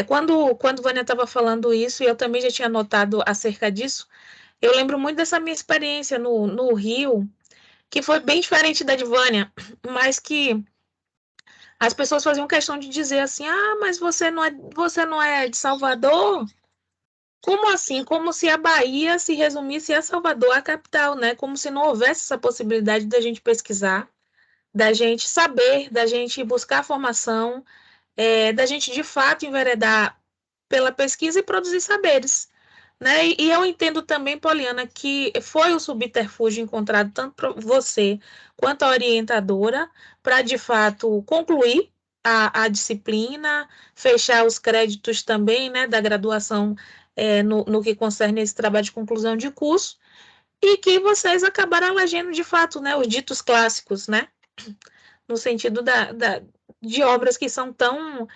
Quando Vânia estava falando isso, e eu também já tinha notado acerca disso, eu lembro muito dessa minha experiência no Rio, que foi bem diferente da de Vânia, mas que as pessoas faziam questão de dizer assim: ah, mas você não é de Salvador? Como assim? Como se a Bahia se resumisse a Salvador, a capital, né? Como se não houvesse essa possibilidade da gente pesquisar, da gente saber, da gente buscar formação, da gente de fato enveredar pela pesquisa e produzir saberes, né? E eu entendo também, Poliana, que foi o subterfúgio encontrado tanto por você quanto a orientadora para, de fato, concluir a disciplina, fechar os créditos também, né, da graduação no que concerne esse trabalho de conclusão de curso, e que vocês acabaram elegendo, de fato, né, os ditos clássicos, né, no sentido de obras que são tão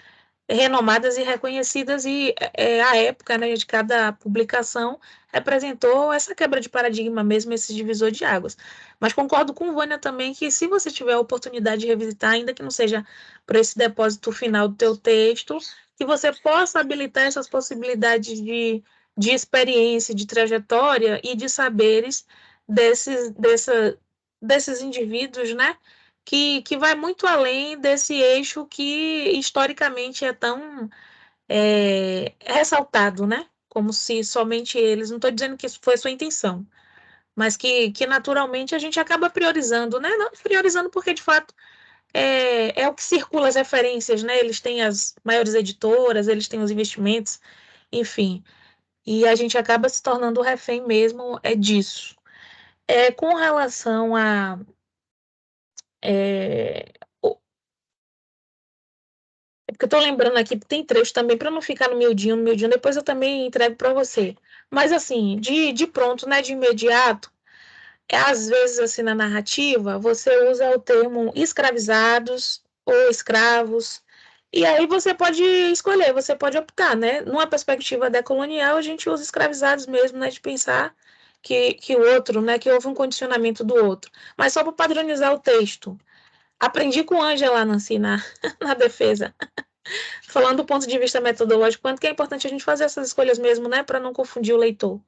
renomadas e reconhecidas, e a época, né, de cada publicação representou essa quebra de paradigma mesmo, esse divisor de águas. Mas concordo com Vânia também que, se você tiver a oportunidade de revisitar, ainda que não seja para esse depósito final do teu texto, que você possa habilitar essas possibilidades de experiência, de trajetória e de saberes desses indivíduos, né, que vai muito além desse eixo que historicamente é tão ressaltado, né? Como se somente eles, não estou dizendo que isso foi a sua intenção, mas que naturalmente a gente acaba priorizando, né? Não priorizando porque, de fato, é o que circula as referências, né? Eles têm as maiores editoras, eles têm os investimentos, enfim. E a gente acaba se tornando refém mesmo disso. Com relação a porque eu tô lembrando aqui, tem trecho também, para não ficar no miudinho, depois eu também entrego para você. Mas, assim, de pronto, né, de imediato, às vezes, assim, na narrativa, você usa o termo escravizados ou escravos, e aí você pode escolher, você pode optar, né? Numa perspectiva decolonial, a gente usa escravizados mesmo, né, de pensar que o outro, né, que houve um condicionamento do outro. Mas só para padronizar o texto. Aprendi com Ângela, Nancy, na defesa. Falando do ponto de vista metodológico, quanto que é importante a gente fazer essas escolhas mesmo, né, para não confundir o leitor,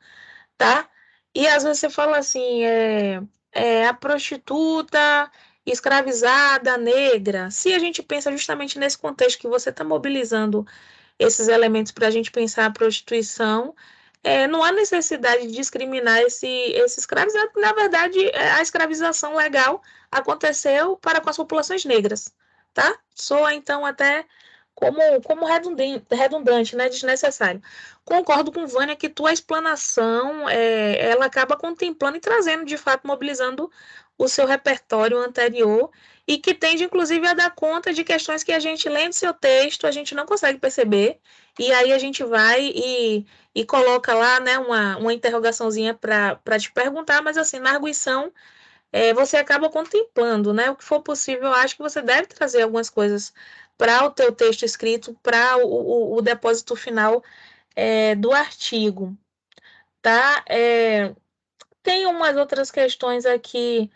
tá? E às vezes você fala assim, a prostituta escravizada, negra. Se a gente pensa justamente nesse contexto que você está mobilizando esses elementos para a gente pensar a prostituição, não há necessidade de discriminar esse escravizado, porque, na verdade, a escravização legal aconteceu para com as populações negras, tá? Soa, então, até como redundante, né, desnecessário. Concordo com Vânia que tua explanação, ela acaba contemplando e trazendo, de fato, mobilizando o seu repertório anterior, e que tende, inclusive, a dar conta de questões que a gente, lendo seu texto, a gente não consegue perceber, e aí a gente vai e coloca lá, né, uma interrogaçãozinha para te perguntar, mas, assim, na arguição, você acaba contemplando, né, o que for possível. Eu acho que você deve trazer algumas coisas para o teu texto escrito, para o depósito final do artigo, tá? Tem umas outras questões aqui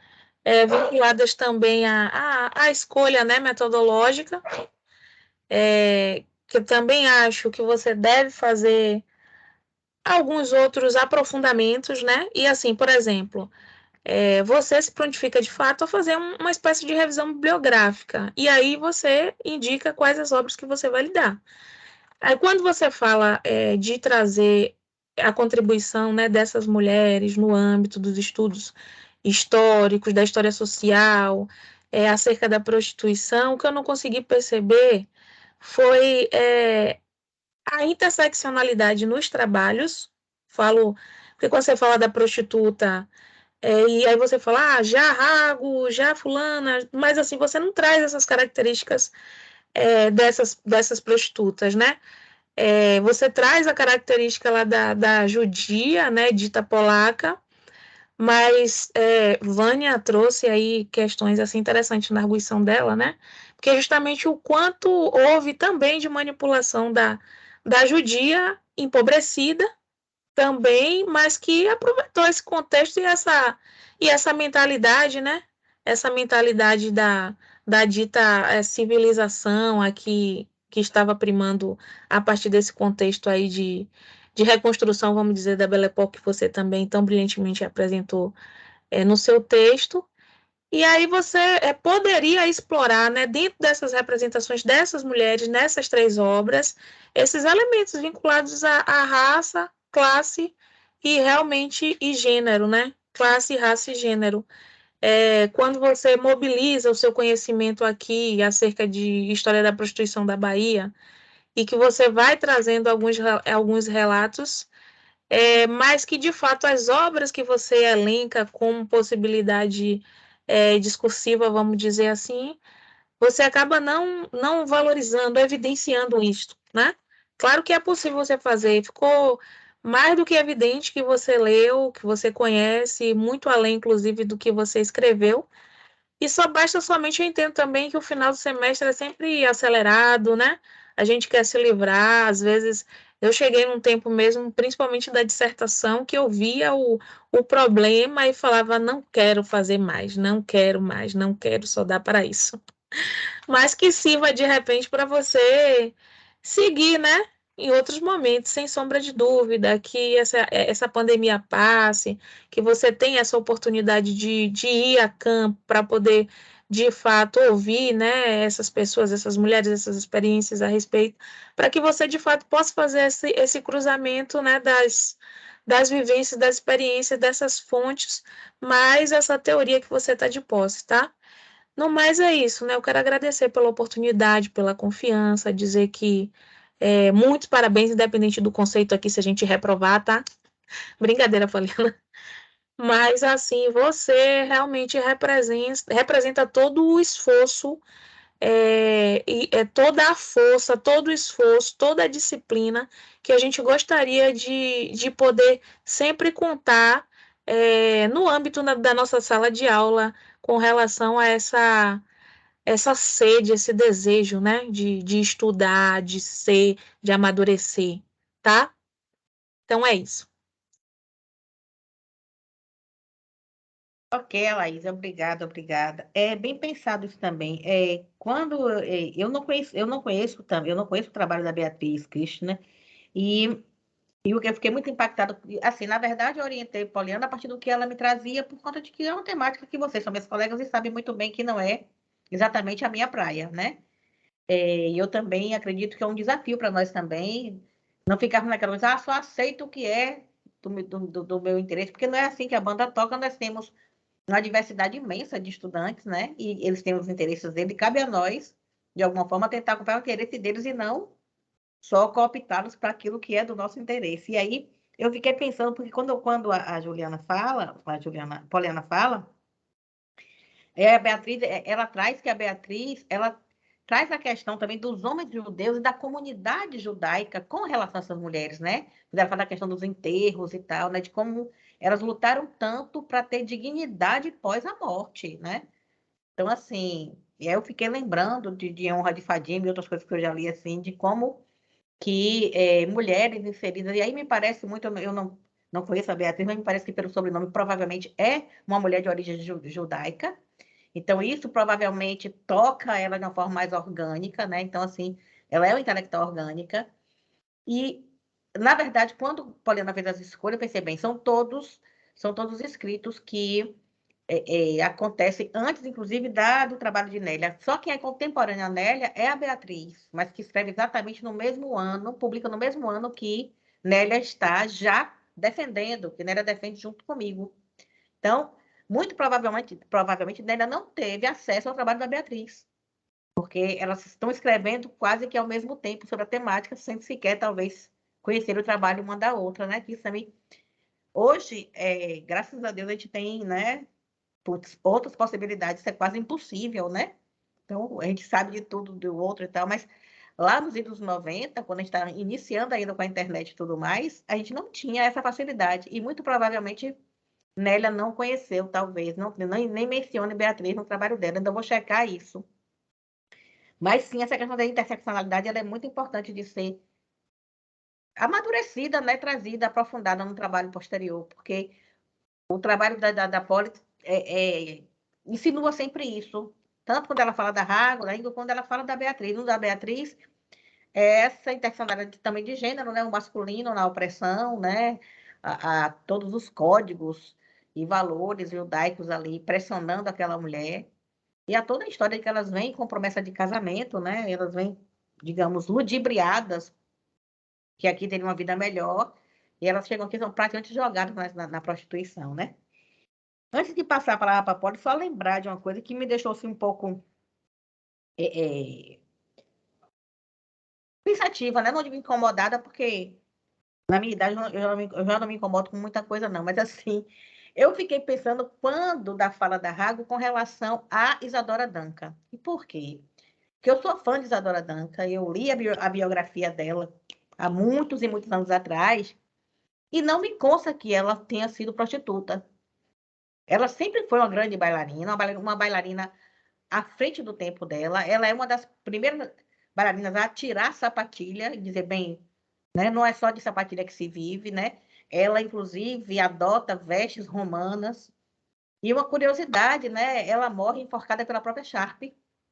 vinculadas também à escolha, né, metodológica, que eu também acho que você deve fazer alguns outros aprofundamentos, né? E assim, por exemplo, você se prontifica de fato a fazer uma espécie de revisão bibliográfica, e aí você indica quais as obras que você vai lidar. Aí, quando você fala de trazer a contribuição, né, dessas mulheres no âmbito dos estudos históricos, da história social, acerca da prostituição, o que eu não consegui perceber foi a interseccionalidade nos trabalhos. Porque quando você fala da prostituta, e aí você fala, já Rago, já fulana, mas assim, você não traz essas características dessas prostitutas, né? Você traz a característica lá da judia, né, dita polaca, mas Vânia trouxe aí questões assim interessantes na arguição dela, né? Porque justamente o quanto houve também de manipulação da judia empobrecida também, mas que aproveitou esse contexto e essa mentalidade, né? Essa mentalidade da dita civilização aqui, que estava primando a partir desse contexto aí de reconstrução, vamos dizer, da Belle Époque, que você também tão brilhantemente apresentou no seu texto. E aí você poderia explorar, né, dentro dessas representações dessas mulheres, nessas 3 obras, esses elementos vinculados à raça, classe e realmente e gênero, né? Classe, raça e gênero. Quando você mobiliza o seu conhecimento aqui acerca de história da prostituição da Bahia e que você vai trazendo alguns relatos, mas que, de fato, as obras que você elenca como possibilidade discursiva, vamos dizer assim, você acaba não valorizando, evidenciando isto, né? Claro que é possível você fazer, ficou mais do que evidente que você leu, que você conhece, muito além, inclusive, do que você escreveu, e só basta somente, eu entendo também que o final do semestre é sempre acelerado, né? A gente quer se livrar, às vezes eu cheguei num tempo mesmo, principalmente da dissertação, que eu via o problema e falava, não quero fazer mais, não quero mais, não quero, só dá para isso. Mas que sirva de repente para você seguir, né? Em outros momentos, sem sombra de dúvida, que essa pandemia passe, que você tenha essa oportunidade de ir a campo para poder, de fato, ouvir, né, essas pessoas, essas mulheres, essas experiências a respeito, para que você, de fato, possa fazer esse cruzamento, né, das vivências, das experiências, dessas fontes, mais essa teoria que você está de posse, tá? No mais é isso, né? Eu quero agradecer pela oportunidade, pela confiança, dizer que muitos parabéns, independente do conceito aqui, se a gente reprovar, tá? Brincadeira, Poliana. Mas, assim, você realmente representa todo o esforço, toda a força, todo o esforço, toda a disciplina que a gente gostaria de poder sempre contar no âmbito da nossa sala de aula com relação a essa sede, esse desejo, né, de estudar, de ser, de amadurecer, tá? Então é isso. Ok, Laísa, obrigada, obrigada. É bem pensado isso também. Eu não conheço o trabalho da Beatriz Krishna, e o que eu fiquei muito impactada, assim, na verdade, eu orientei Poliana a partir do que ela me trazia, por conta de que é uma temática que vocês são meus colegas e sabem muito bem que não é exatamente a minha praia, né? E eu também acredito que é um desafio para nós também, não ficarmos naquela coisa, só aceito o que é do meu interesse, porque não é assim que a banda toca, nós temos uma diversidade imensa de estudantes, né? E eles têm os interesses deles, e cabe a nós, de alguma forma, tentar acompanhar o interesse deles e não só cooptá-los para aquilo que é do nosso interesse. E aí eu fiquei pensando, porque quando a Juliana fala, Poliana fala, a Beatriz, ela traz que a Beatriz, ela traz a questão também dos homens judeus e da comunidade judaica com relação a essas mulheres, né? Ela fala da questão dos enterros e tal, né? De como elas lutaram tanto para ter dignidade pós a morte, né? Então, assim, e aí eu fiquei lembrando de Honra de Fadime e outras coisas que eu já li, assim, de como que mulheres inseridas, e aí me parece muito, eu não conheço a Beatriz, mas me parece que pelo sobrenome provavelmente é uma mulher de origem judaica, então isso provavelmente toca ela de uma forma mais orgânica, né? Então, assim, ela é uma intelectual orgânica, e, na verdade, quando Poliana fez as escolhas, eu pensei, bem, são todos escritos que acontece antes, inclusive, do trabalho de Nélia. Só quem é contemporânea a Nélia é a Beatriz, mas que escreve exatamente no mesmo ano, publica no mesmo ano que Nélia está já defendendo, que Nélia defende junto comigo. Então, muito provavelmente Nélia não teve acesso ao trabalho da Beatriz, porque elas estão escrevendo quase que ao mesmo tempo sobre a temática, sem sequer, talvez, conhecer o trabalho uma da outra, né? Que isso também... Hoje, graças a Deus, a gente tem, né, outras possibilidades, isso é quase impossível, né? Então, a gente sabe de tudo do outro e tal, mas lá nos anos 90, quando a gente está iniciando ainda com a internet e tudo mais, a gente não tinha essa facilidade. E muito provavelmente Nélia não conheceu, talvez, nem mencione Beatriz no trabalho dela, ainda vou checar isso. Mas sim, essa questão da interseccionalidade ela é muito importante de ser amadurecida, né? Trazida, aprofundada no trabalho posterior, porque o trabalho da Poli insinua sempre isso, tanto quando ela fala da Rago, né, quando ela fala da Beatriz. No da Beatriz, essa interseccionalidade também de gênero, né, o masculino na opressão, né, a todos os códigos e valores judaicos ali pressionando aquela mulher, e a toda a história que elas vêm com promessa de casamento, né, elas vêm, digamos, ludibriadas, que aqui teria uma vida melhor, E elas chegam aqui, são praticamente jogadas na prostituição, né? Antes de passar a palavra para a Poli, só lembrar de uma coisa que me deixou assim, um pouco pensativa, né? Não digo incomodada, porque na minha idade eu já não me incomodo com muita coisa, não. Mas assim, eu fiquei pensando quando da fala da Rago com relação a Isadora Duncan. E por quê? Porque eu sou fã de Isadora Duncan, eu li a biografia dela há muitos e muitos anos atrás, e não me consta que ela tenha sido prostituta. Ela sempre foi uma grande bailarina, uma bailarina à frente do tempo dela. Ela é uma das primeiras bailarinas a tirar a sapatilha e dizer, bem, né, não é só de sapatilha que se vive, né? Ela, inclusive, adota vestes romanas. E uma curiosidade, né? Ela morre enforcada pela própria Sharp,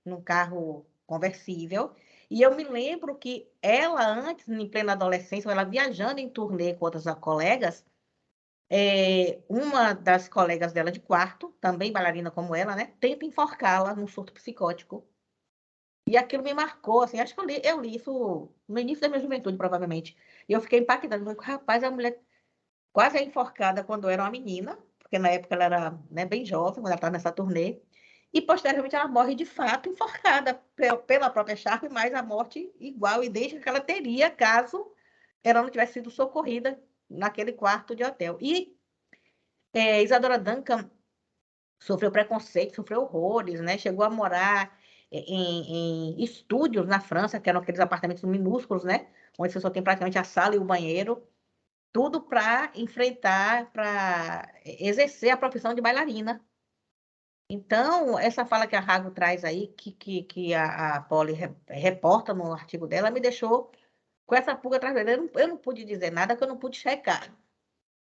num carro conversível. E eu me lembro que ela, antes, em plena adolescência, ela viajando em turnê com outras colegas, uma das colegas dela de quarto, também bailarina como ela, né, tenta enforcá-la num surto psicótico. E aquilo me marcou, assim, acho que eu li isso no início da minha juventude, provavelmente. E eu fiquei impactada, rapaz, a mulher quase é enforcada quando era uma menina, porque na época ela era, né, bem jovem, quando ela estava nessa turnê, e posteriormente ela morre de fato enforcada pela própria Sharp, mas a morte igual, idêntica que ela teria caso ela não tivesse sido socorrida naquele quarto de hotel. E Isadora Duncan sofreu preconceito, sofreu horrores, né? Chegou a morar em estúdios na França, que eram aqueles apartamentos minúsculos, né? Onde você só tem praticamente a sala e o banheiro, tudo para enfrentar, para exercer a profissão de bailarina. Então, essa fala que a Rago traz aí, que a Poli reporta no artigo dela, me deixou com essa pulga atrás dela. Eu não pude dizer nada, que eu não pude checar,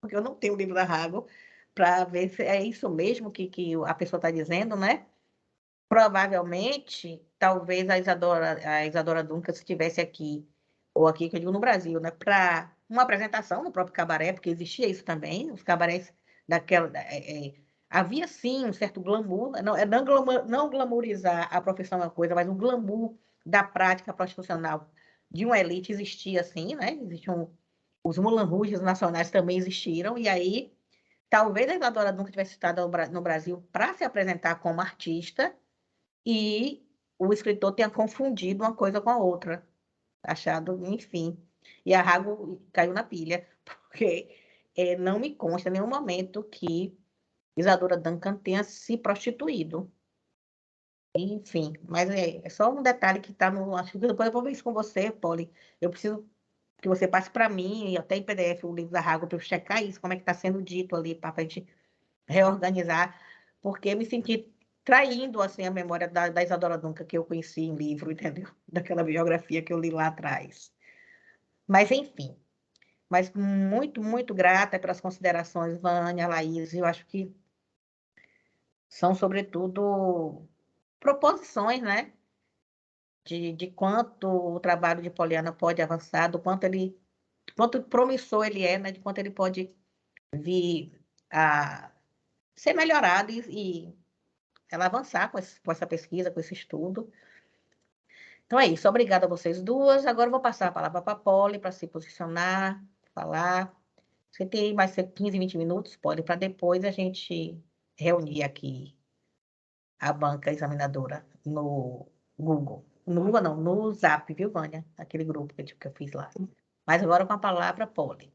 porque eu não tenho o livro da Rago para ver se é isso mesmo que a pessoa está dizendo, né? Provavelmente, talvez a Isadora Duncan, se estivesse aqui, ou aqui, que eu digo no Brasil, né, para uma apresentação no próprio cabaré, porque existia isso também, os cabarés daquela. Havia sim um certo glamour, não glamourizar a profissão é uma coisa, mas o glamour da prática prostitucional de uma elite existia sim, né? Existiam os Moulin Rouges nacionais também existiram, e aí talvez a Isadora nunca tivesse estado no Brasil para se apresentar como artista, e o escritor tenha confundido uma coisa com a outra, achado, enfim. E a Rago caiu na pilha, porque não me consta em nenhum momento que Isadora Duncan tenha se prostituído. Enfim, mas é só um detalhe que está no. Acho que depois eu vou ver isso com você, Polly. Eu preciso que você passe para mim, e até em PDF, o livro da Rago, para eu checar isso, como é que está sendo dito ali, para a gente reorganizar, porque eu me senti traindo assim, a memória da Isadora Duncan que eu conheci em livro, entendeu? Daquela biografia que eu li lá atrás. Mas, enfim, mas muito, muito grata pelas considerações, Vânia, Laís, eu acho que são, sobretudo, proposições, né? De quanto o trabalho de Poliana pode avançar, do quanto promissor ele é, né? De quanto ele pode vir a ser melhorado e ela avançar com essa pesquisa, com esse estudo. Então é isso. Obrigada a vocês duas. Agora eu vou passar a palavra para a Poli para se posicionar, falar. Você tem mais 15, 20 minutos, Poli, para depois a gente reunir aqui a banca examinadora no Google. No Google não, no Zap, viu, Vânia? Aquele grupo que eu fiz lá. Mas agora com a palavra, Poli.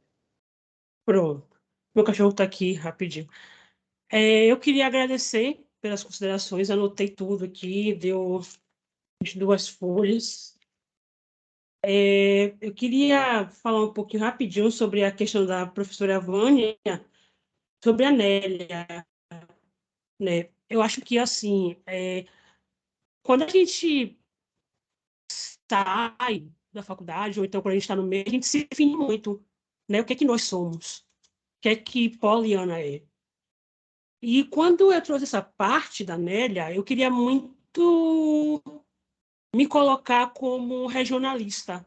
Pronto. Meu cachorro está aqui, rapidinho. Eu queria agradecer pelas considerações, anotei tudo aqui, deu 2 folhas. Eu queria falar um pouquinho rapidinho sobre a questão da professora Vânia, sobre a Nélia, né? Eu acho que, assim, quando a gente sai da faculdade, ou então quando a gente está no meio, a gente se define muito, né? O que é que nós somos? O que é que Poliana é? E quando eu trouxe essa parte da Nélia, eu queria muito me colocar como regionalista,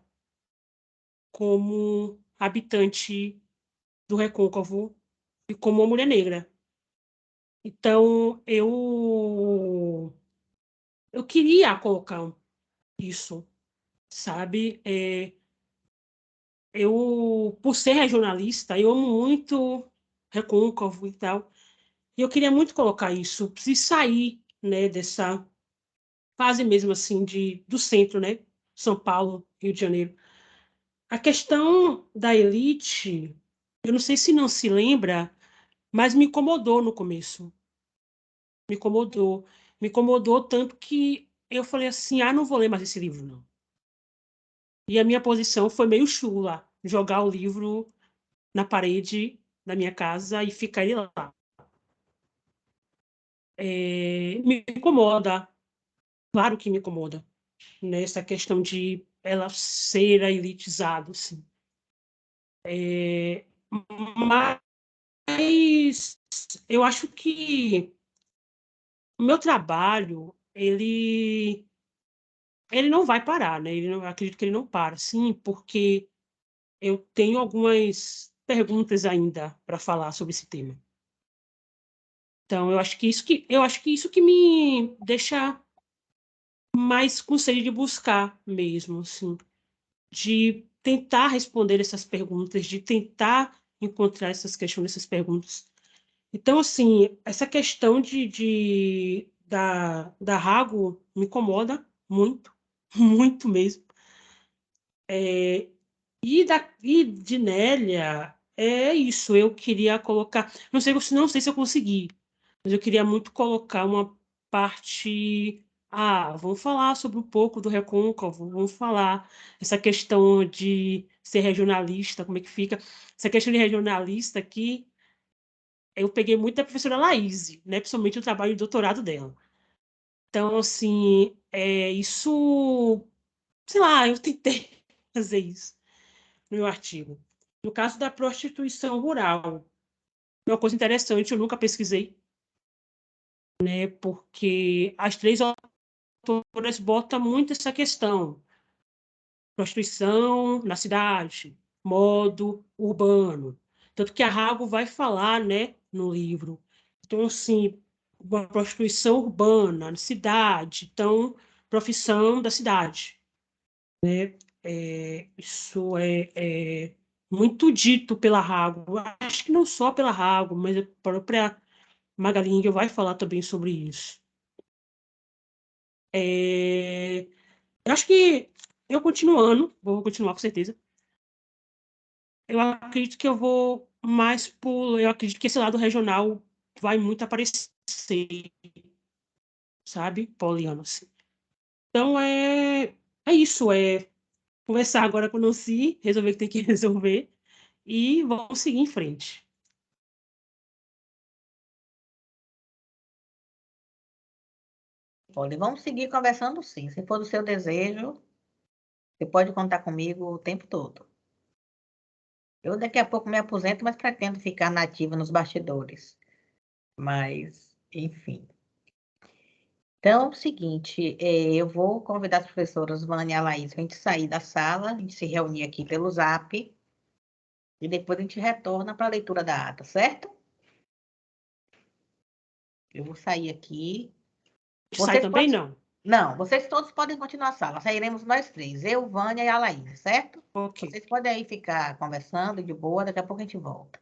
como habitante do Recôncavo e como uma mulher negra. Então, eu queria colocar isso, sabe? por ser regionalista, eu amo muito Recôncavo e tal, e eu queria muito colocar isso, se sair, né, dessa fase mesmo assim do centro, né, São Paulo, Rio de Janeiro. A questão da elite, eu não sei se não se lembra, mas me incomodou no começo. Me incomodou. Me incomodou tanto que eu falei assim, não vou ler mais esse livro, não. E a minha posição foi meio chula, jogar o livro na parede da minha casa e ficar ele lá. Me incomoda, claro que me incomoda, né, essa questão de ela ser elitizada, assim. Mas eu acho que o meu trabalho, ele não vai parar, né? Acredito que ele não para, sim, porque eu tenho algumas perguntas ainda para falar sobre esse tema. Então, eu acho que isso que me deixa mais com sede de buscar mesmo, assim, de tentar responder essas perguntas, de tentar encontrar essas questões, essas perguntas. Então, assim, essa questão da Rago me incomoda muito, muito mesmo. E de Nélia, é isso, eu queria colocar, não sei se eu consegui, mas eu queria muito colocar uma parte, vamos falar sobre um pouco do Recôncavo, vamos falar essa questão de ser regionalista, como é que fica, essa questão de regionalista aqui, eu peguei muito da professora Laís, né, principalmente o trabalho de doutorado dela. Então, assim, isso, sei lá, eu tentei fazer isso no meu artigo. No caso da prostituição rural, é uma coisa interessante, eu nunca pesquisei, né, porque as três autoras botam muito essa questão. Prostituição na cidade, modo urbano. Tanto que a Rago vai falar, né, no livro. Então, assim, uma prostituição urbana, na cidade, então, profissão da cidade. Isso é muito dito pela Rago. Acho que não só pela Rago, mas a própria Magali Engel vai falar também sobre isso. Eu acho que eu continuando, vou continuar com certeza. Eu acredito que eu vou mais por. Eu acredito que esse lado regional vai muito aparecer, sabe, Poliana? Assim. Então é isso, conversar agora com o Nancy, resolver o que tem que resolver e vamos seguir em frente. Olha, vamos seguir conversando sim. Se for do seu desejo, você pode contar comigo o tempo todo. Eu daqui a pouco me aposento, mas pretendo ficar nativa nos bastidores. Mas, enfim. Então, é o seguinte, eu vou convidar as professoras Vânia e a Laís para a gente sair da sala, a gente se reunir aqui pelo Zap, e depois a gente retorna para a leitura da ata, certo? Eu vou sair aqui. Sai também, não? Não, vocês todos podem continuar a sala. Sairemos nós três, eu, Vânia e a Laís, certo? Ok. Vocês podem aí ficar conversando de boa, daqui a pouco a gente volta.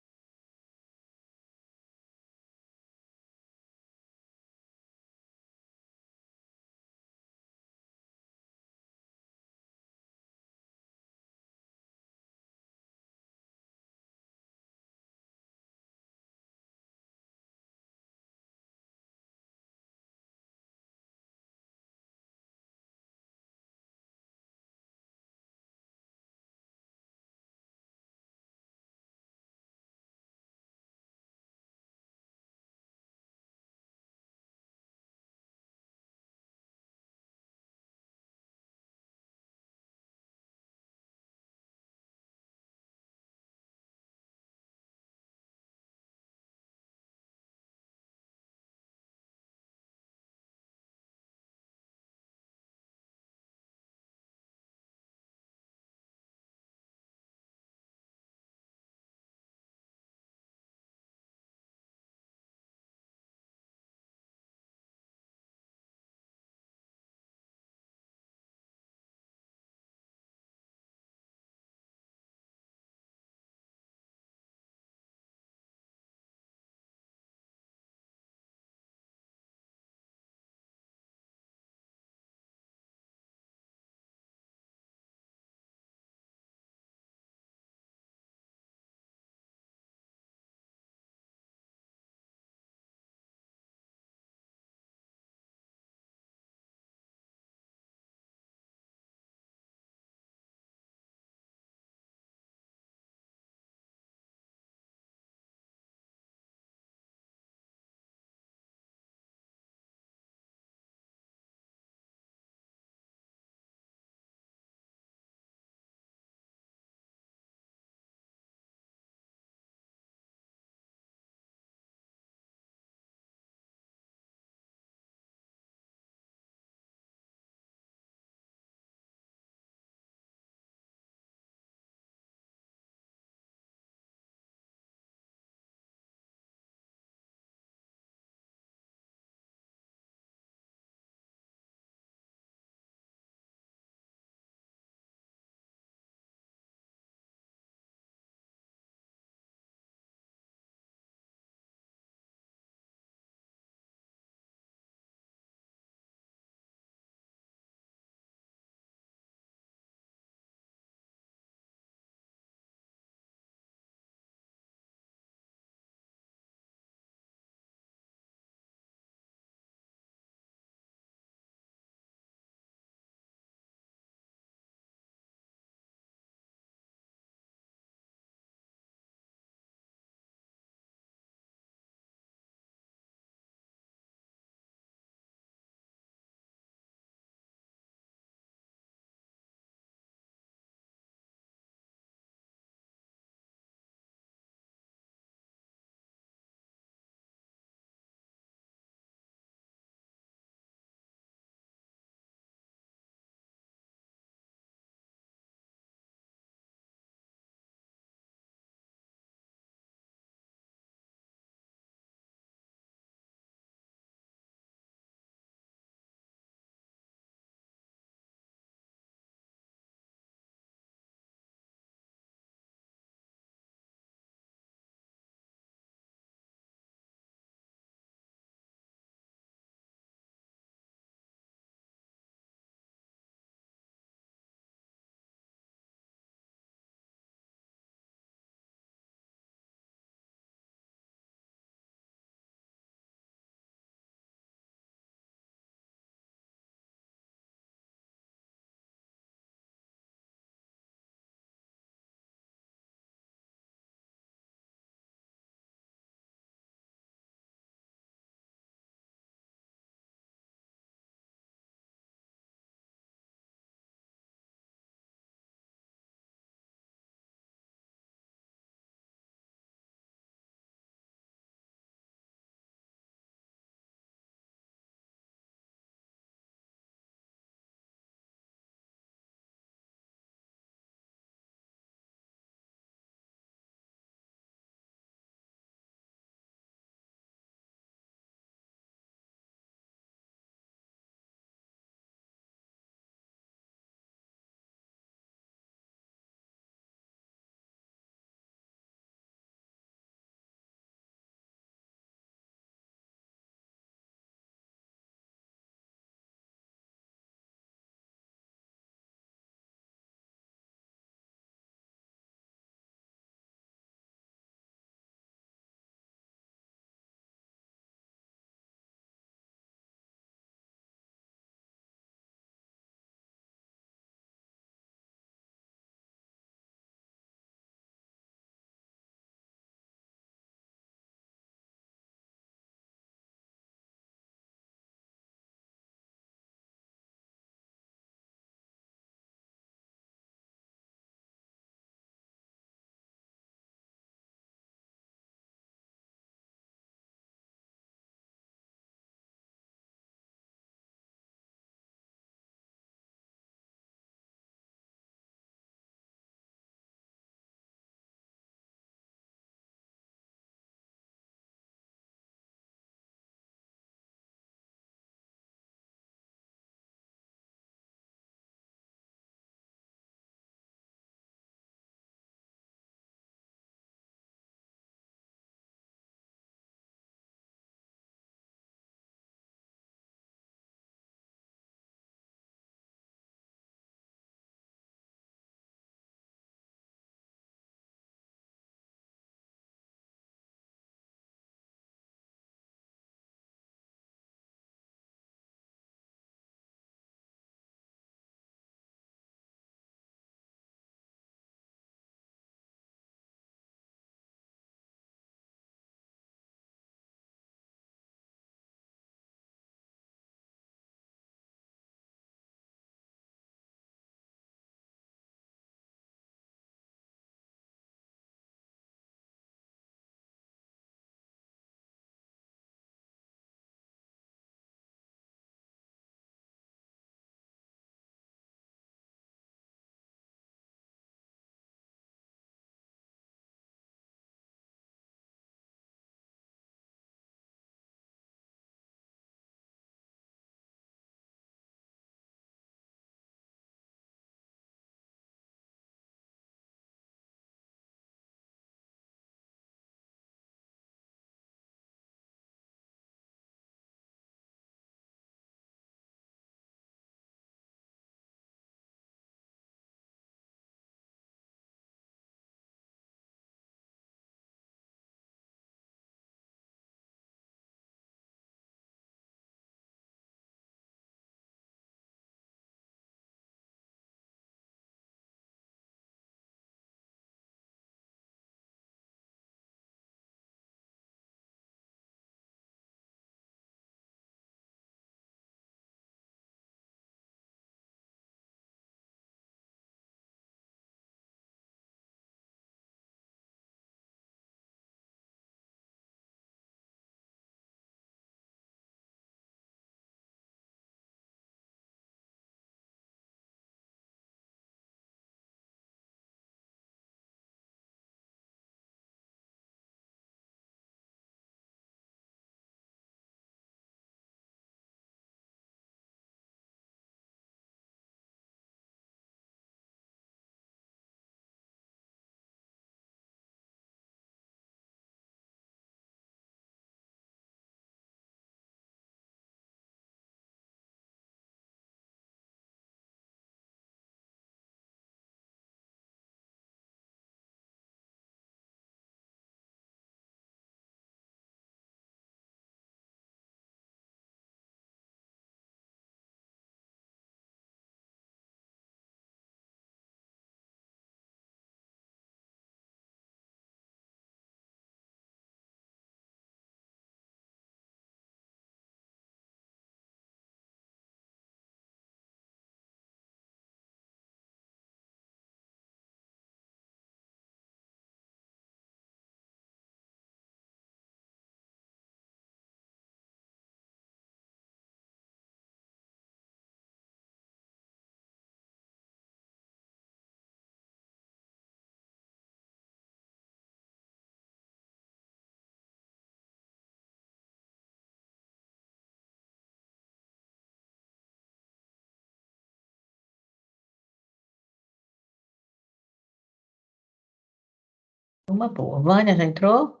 Uma boa. Vânia já entrou?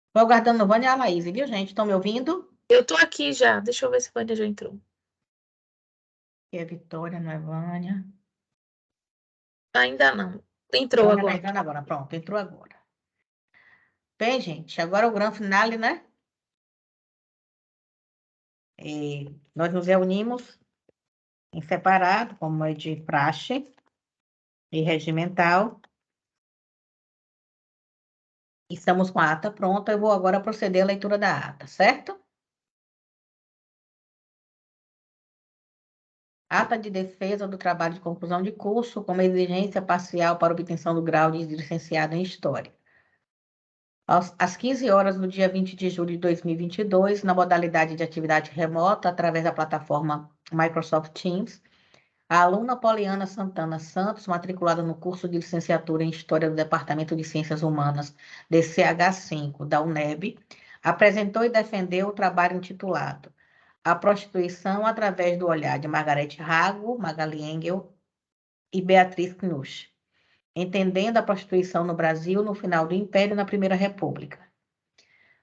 Estou aguardando a Vânia e a Laís, viu, gente? Estão me ouvindo? Eu estou aqui já. Deixa eu ver se a Vânia já entrou. Aqui é Vitória, não é Vânia. Ainda não. Entrou Vânia está agora. entrando agora. Pronto, entrou agora. Bem, gente, agora o grande finale, né? Nós nos reunimos em separado, como é de praxe e regimental. Estamos com a ata pronta. Eu vou agora proceder à leitura da ata, certo? Ata de defesa do trabalho de conclusão de curso como exigência parcial para obtenção do grau de licenciado em História. Às 15 horas do dia 20 de julho de 2022, na modalidade de atividade remota, através da plataforma Microsoft Teams, a aluna Poliana Santana Santos, matriculada no curso de licenciatura em História do Departamento de Ciências Humanas, DCH5, da UNEB, apresentou e defendeu o trabalho intitulado A Prostituição através do Olhar, de Margarete Rago, Magali Engel e Beatriz Knusch, entendendo a prostituição no Brasil no final do Império e na Primeira República.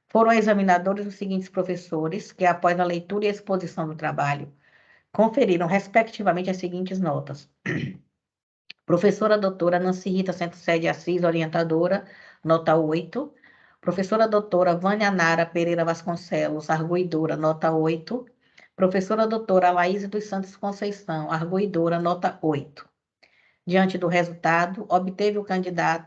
Foram examinadores os seguintes professores, que após a leitura e exposição do trabalho, conferiram respectivamente as seguintes notas. Professora doutora Nancy Rita Centro-Sé de Assis, orientadora, nota 8. Professora doutora Vânia Nara Pereira Vasconcelos, arguidora, nota 8. Professora doutora Laís dos Santos Conceição, arguidora, nota 8. Diante do resultado, obteve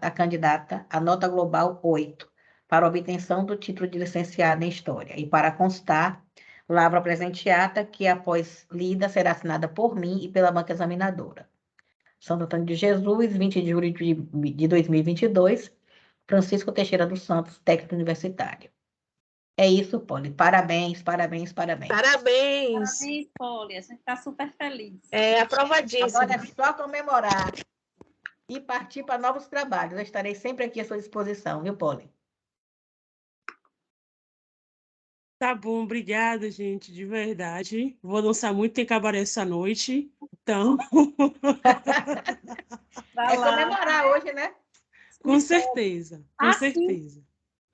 a candidata a nota global 8, para obtenção do título de licenciada em História. E para constar, lavro a presente ata, que após lida será assinada por mim e pela banca examinadora. Santo Antônio de Jesus, 20 de julho de 2022, Francisco Teixeira dos Santos, técnico universitário. É isso, Poli. Parabéns, parabéns, parabéns. Parabéns. Parabéns, Poli. A gente está super feliz. É aprovadíssimo. Agora é só comemorar e partir para novos trabalhos. Eu estarei sempre aqui à sua disposição, viu, Poli? Tá bom, obrigada, gente, de verdade. Vou dançar muito em cabaré essa noite, então... Vai É lá. comemorar hoje, né? Com certeza, com certeza.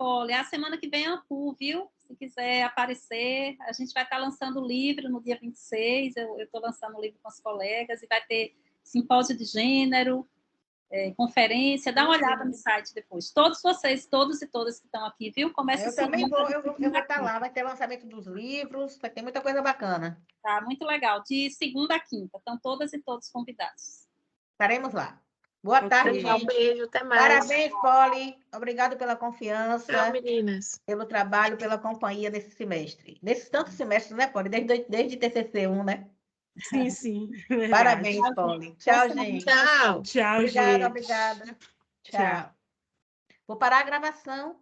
Olha, a semana que vem é a PU, viu? Se quiser aparecer, a gente vai estar lançando o livro no dia 26, eu estou lançando o livro com as colegas, e vai ter simpósio de gênero, conferência, dá uma olhada no site depois. Todos vocês, todos e todas que estão aqui, viu? Começa Eu também vou, eu vou estar lá, vai ter lançamento dos livros, vai ter muita coisa bacana. Tá, muito legal. De segunda a quinta, estão todas e todos convidados. Estaremos lá. Boa tarde, Um gente. beijo, até mais. Parabéns, Poli. Obrigado pela confiança. Tchau, meninas. Pelo trabalho, pela companhia nesse semestre. Nesses tantos semestres, né, Poli? Desde TCC1, né? Sim, sim. Verdade. Parabéns, Poli. Tchau, gente. Tchau. Tchau, Obrigada, gente. obrigada. Tchau. Vou parar a gravação.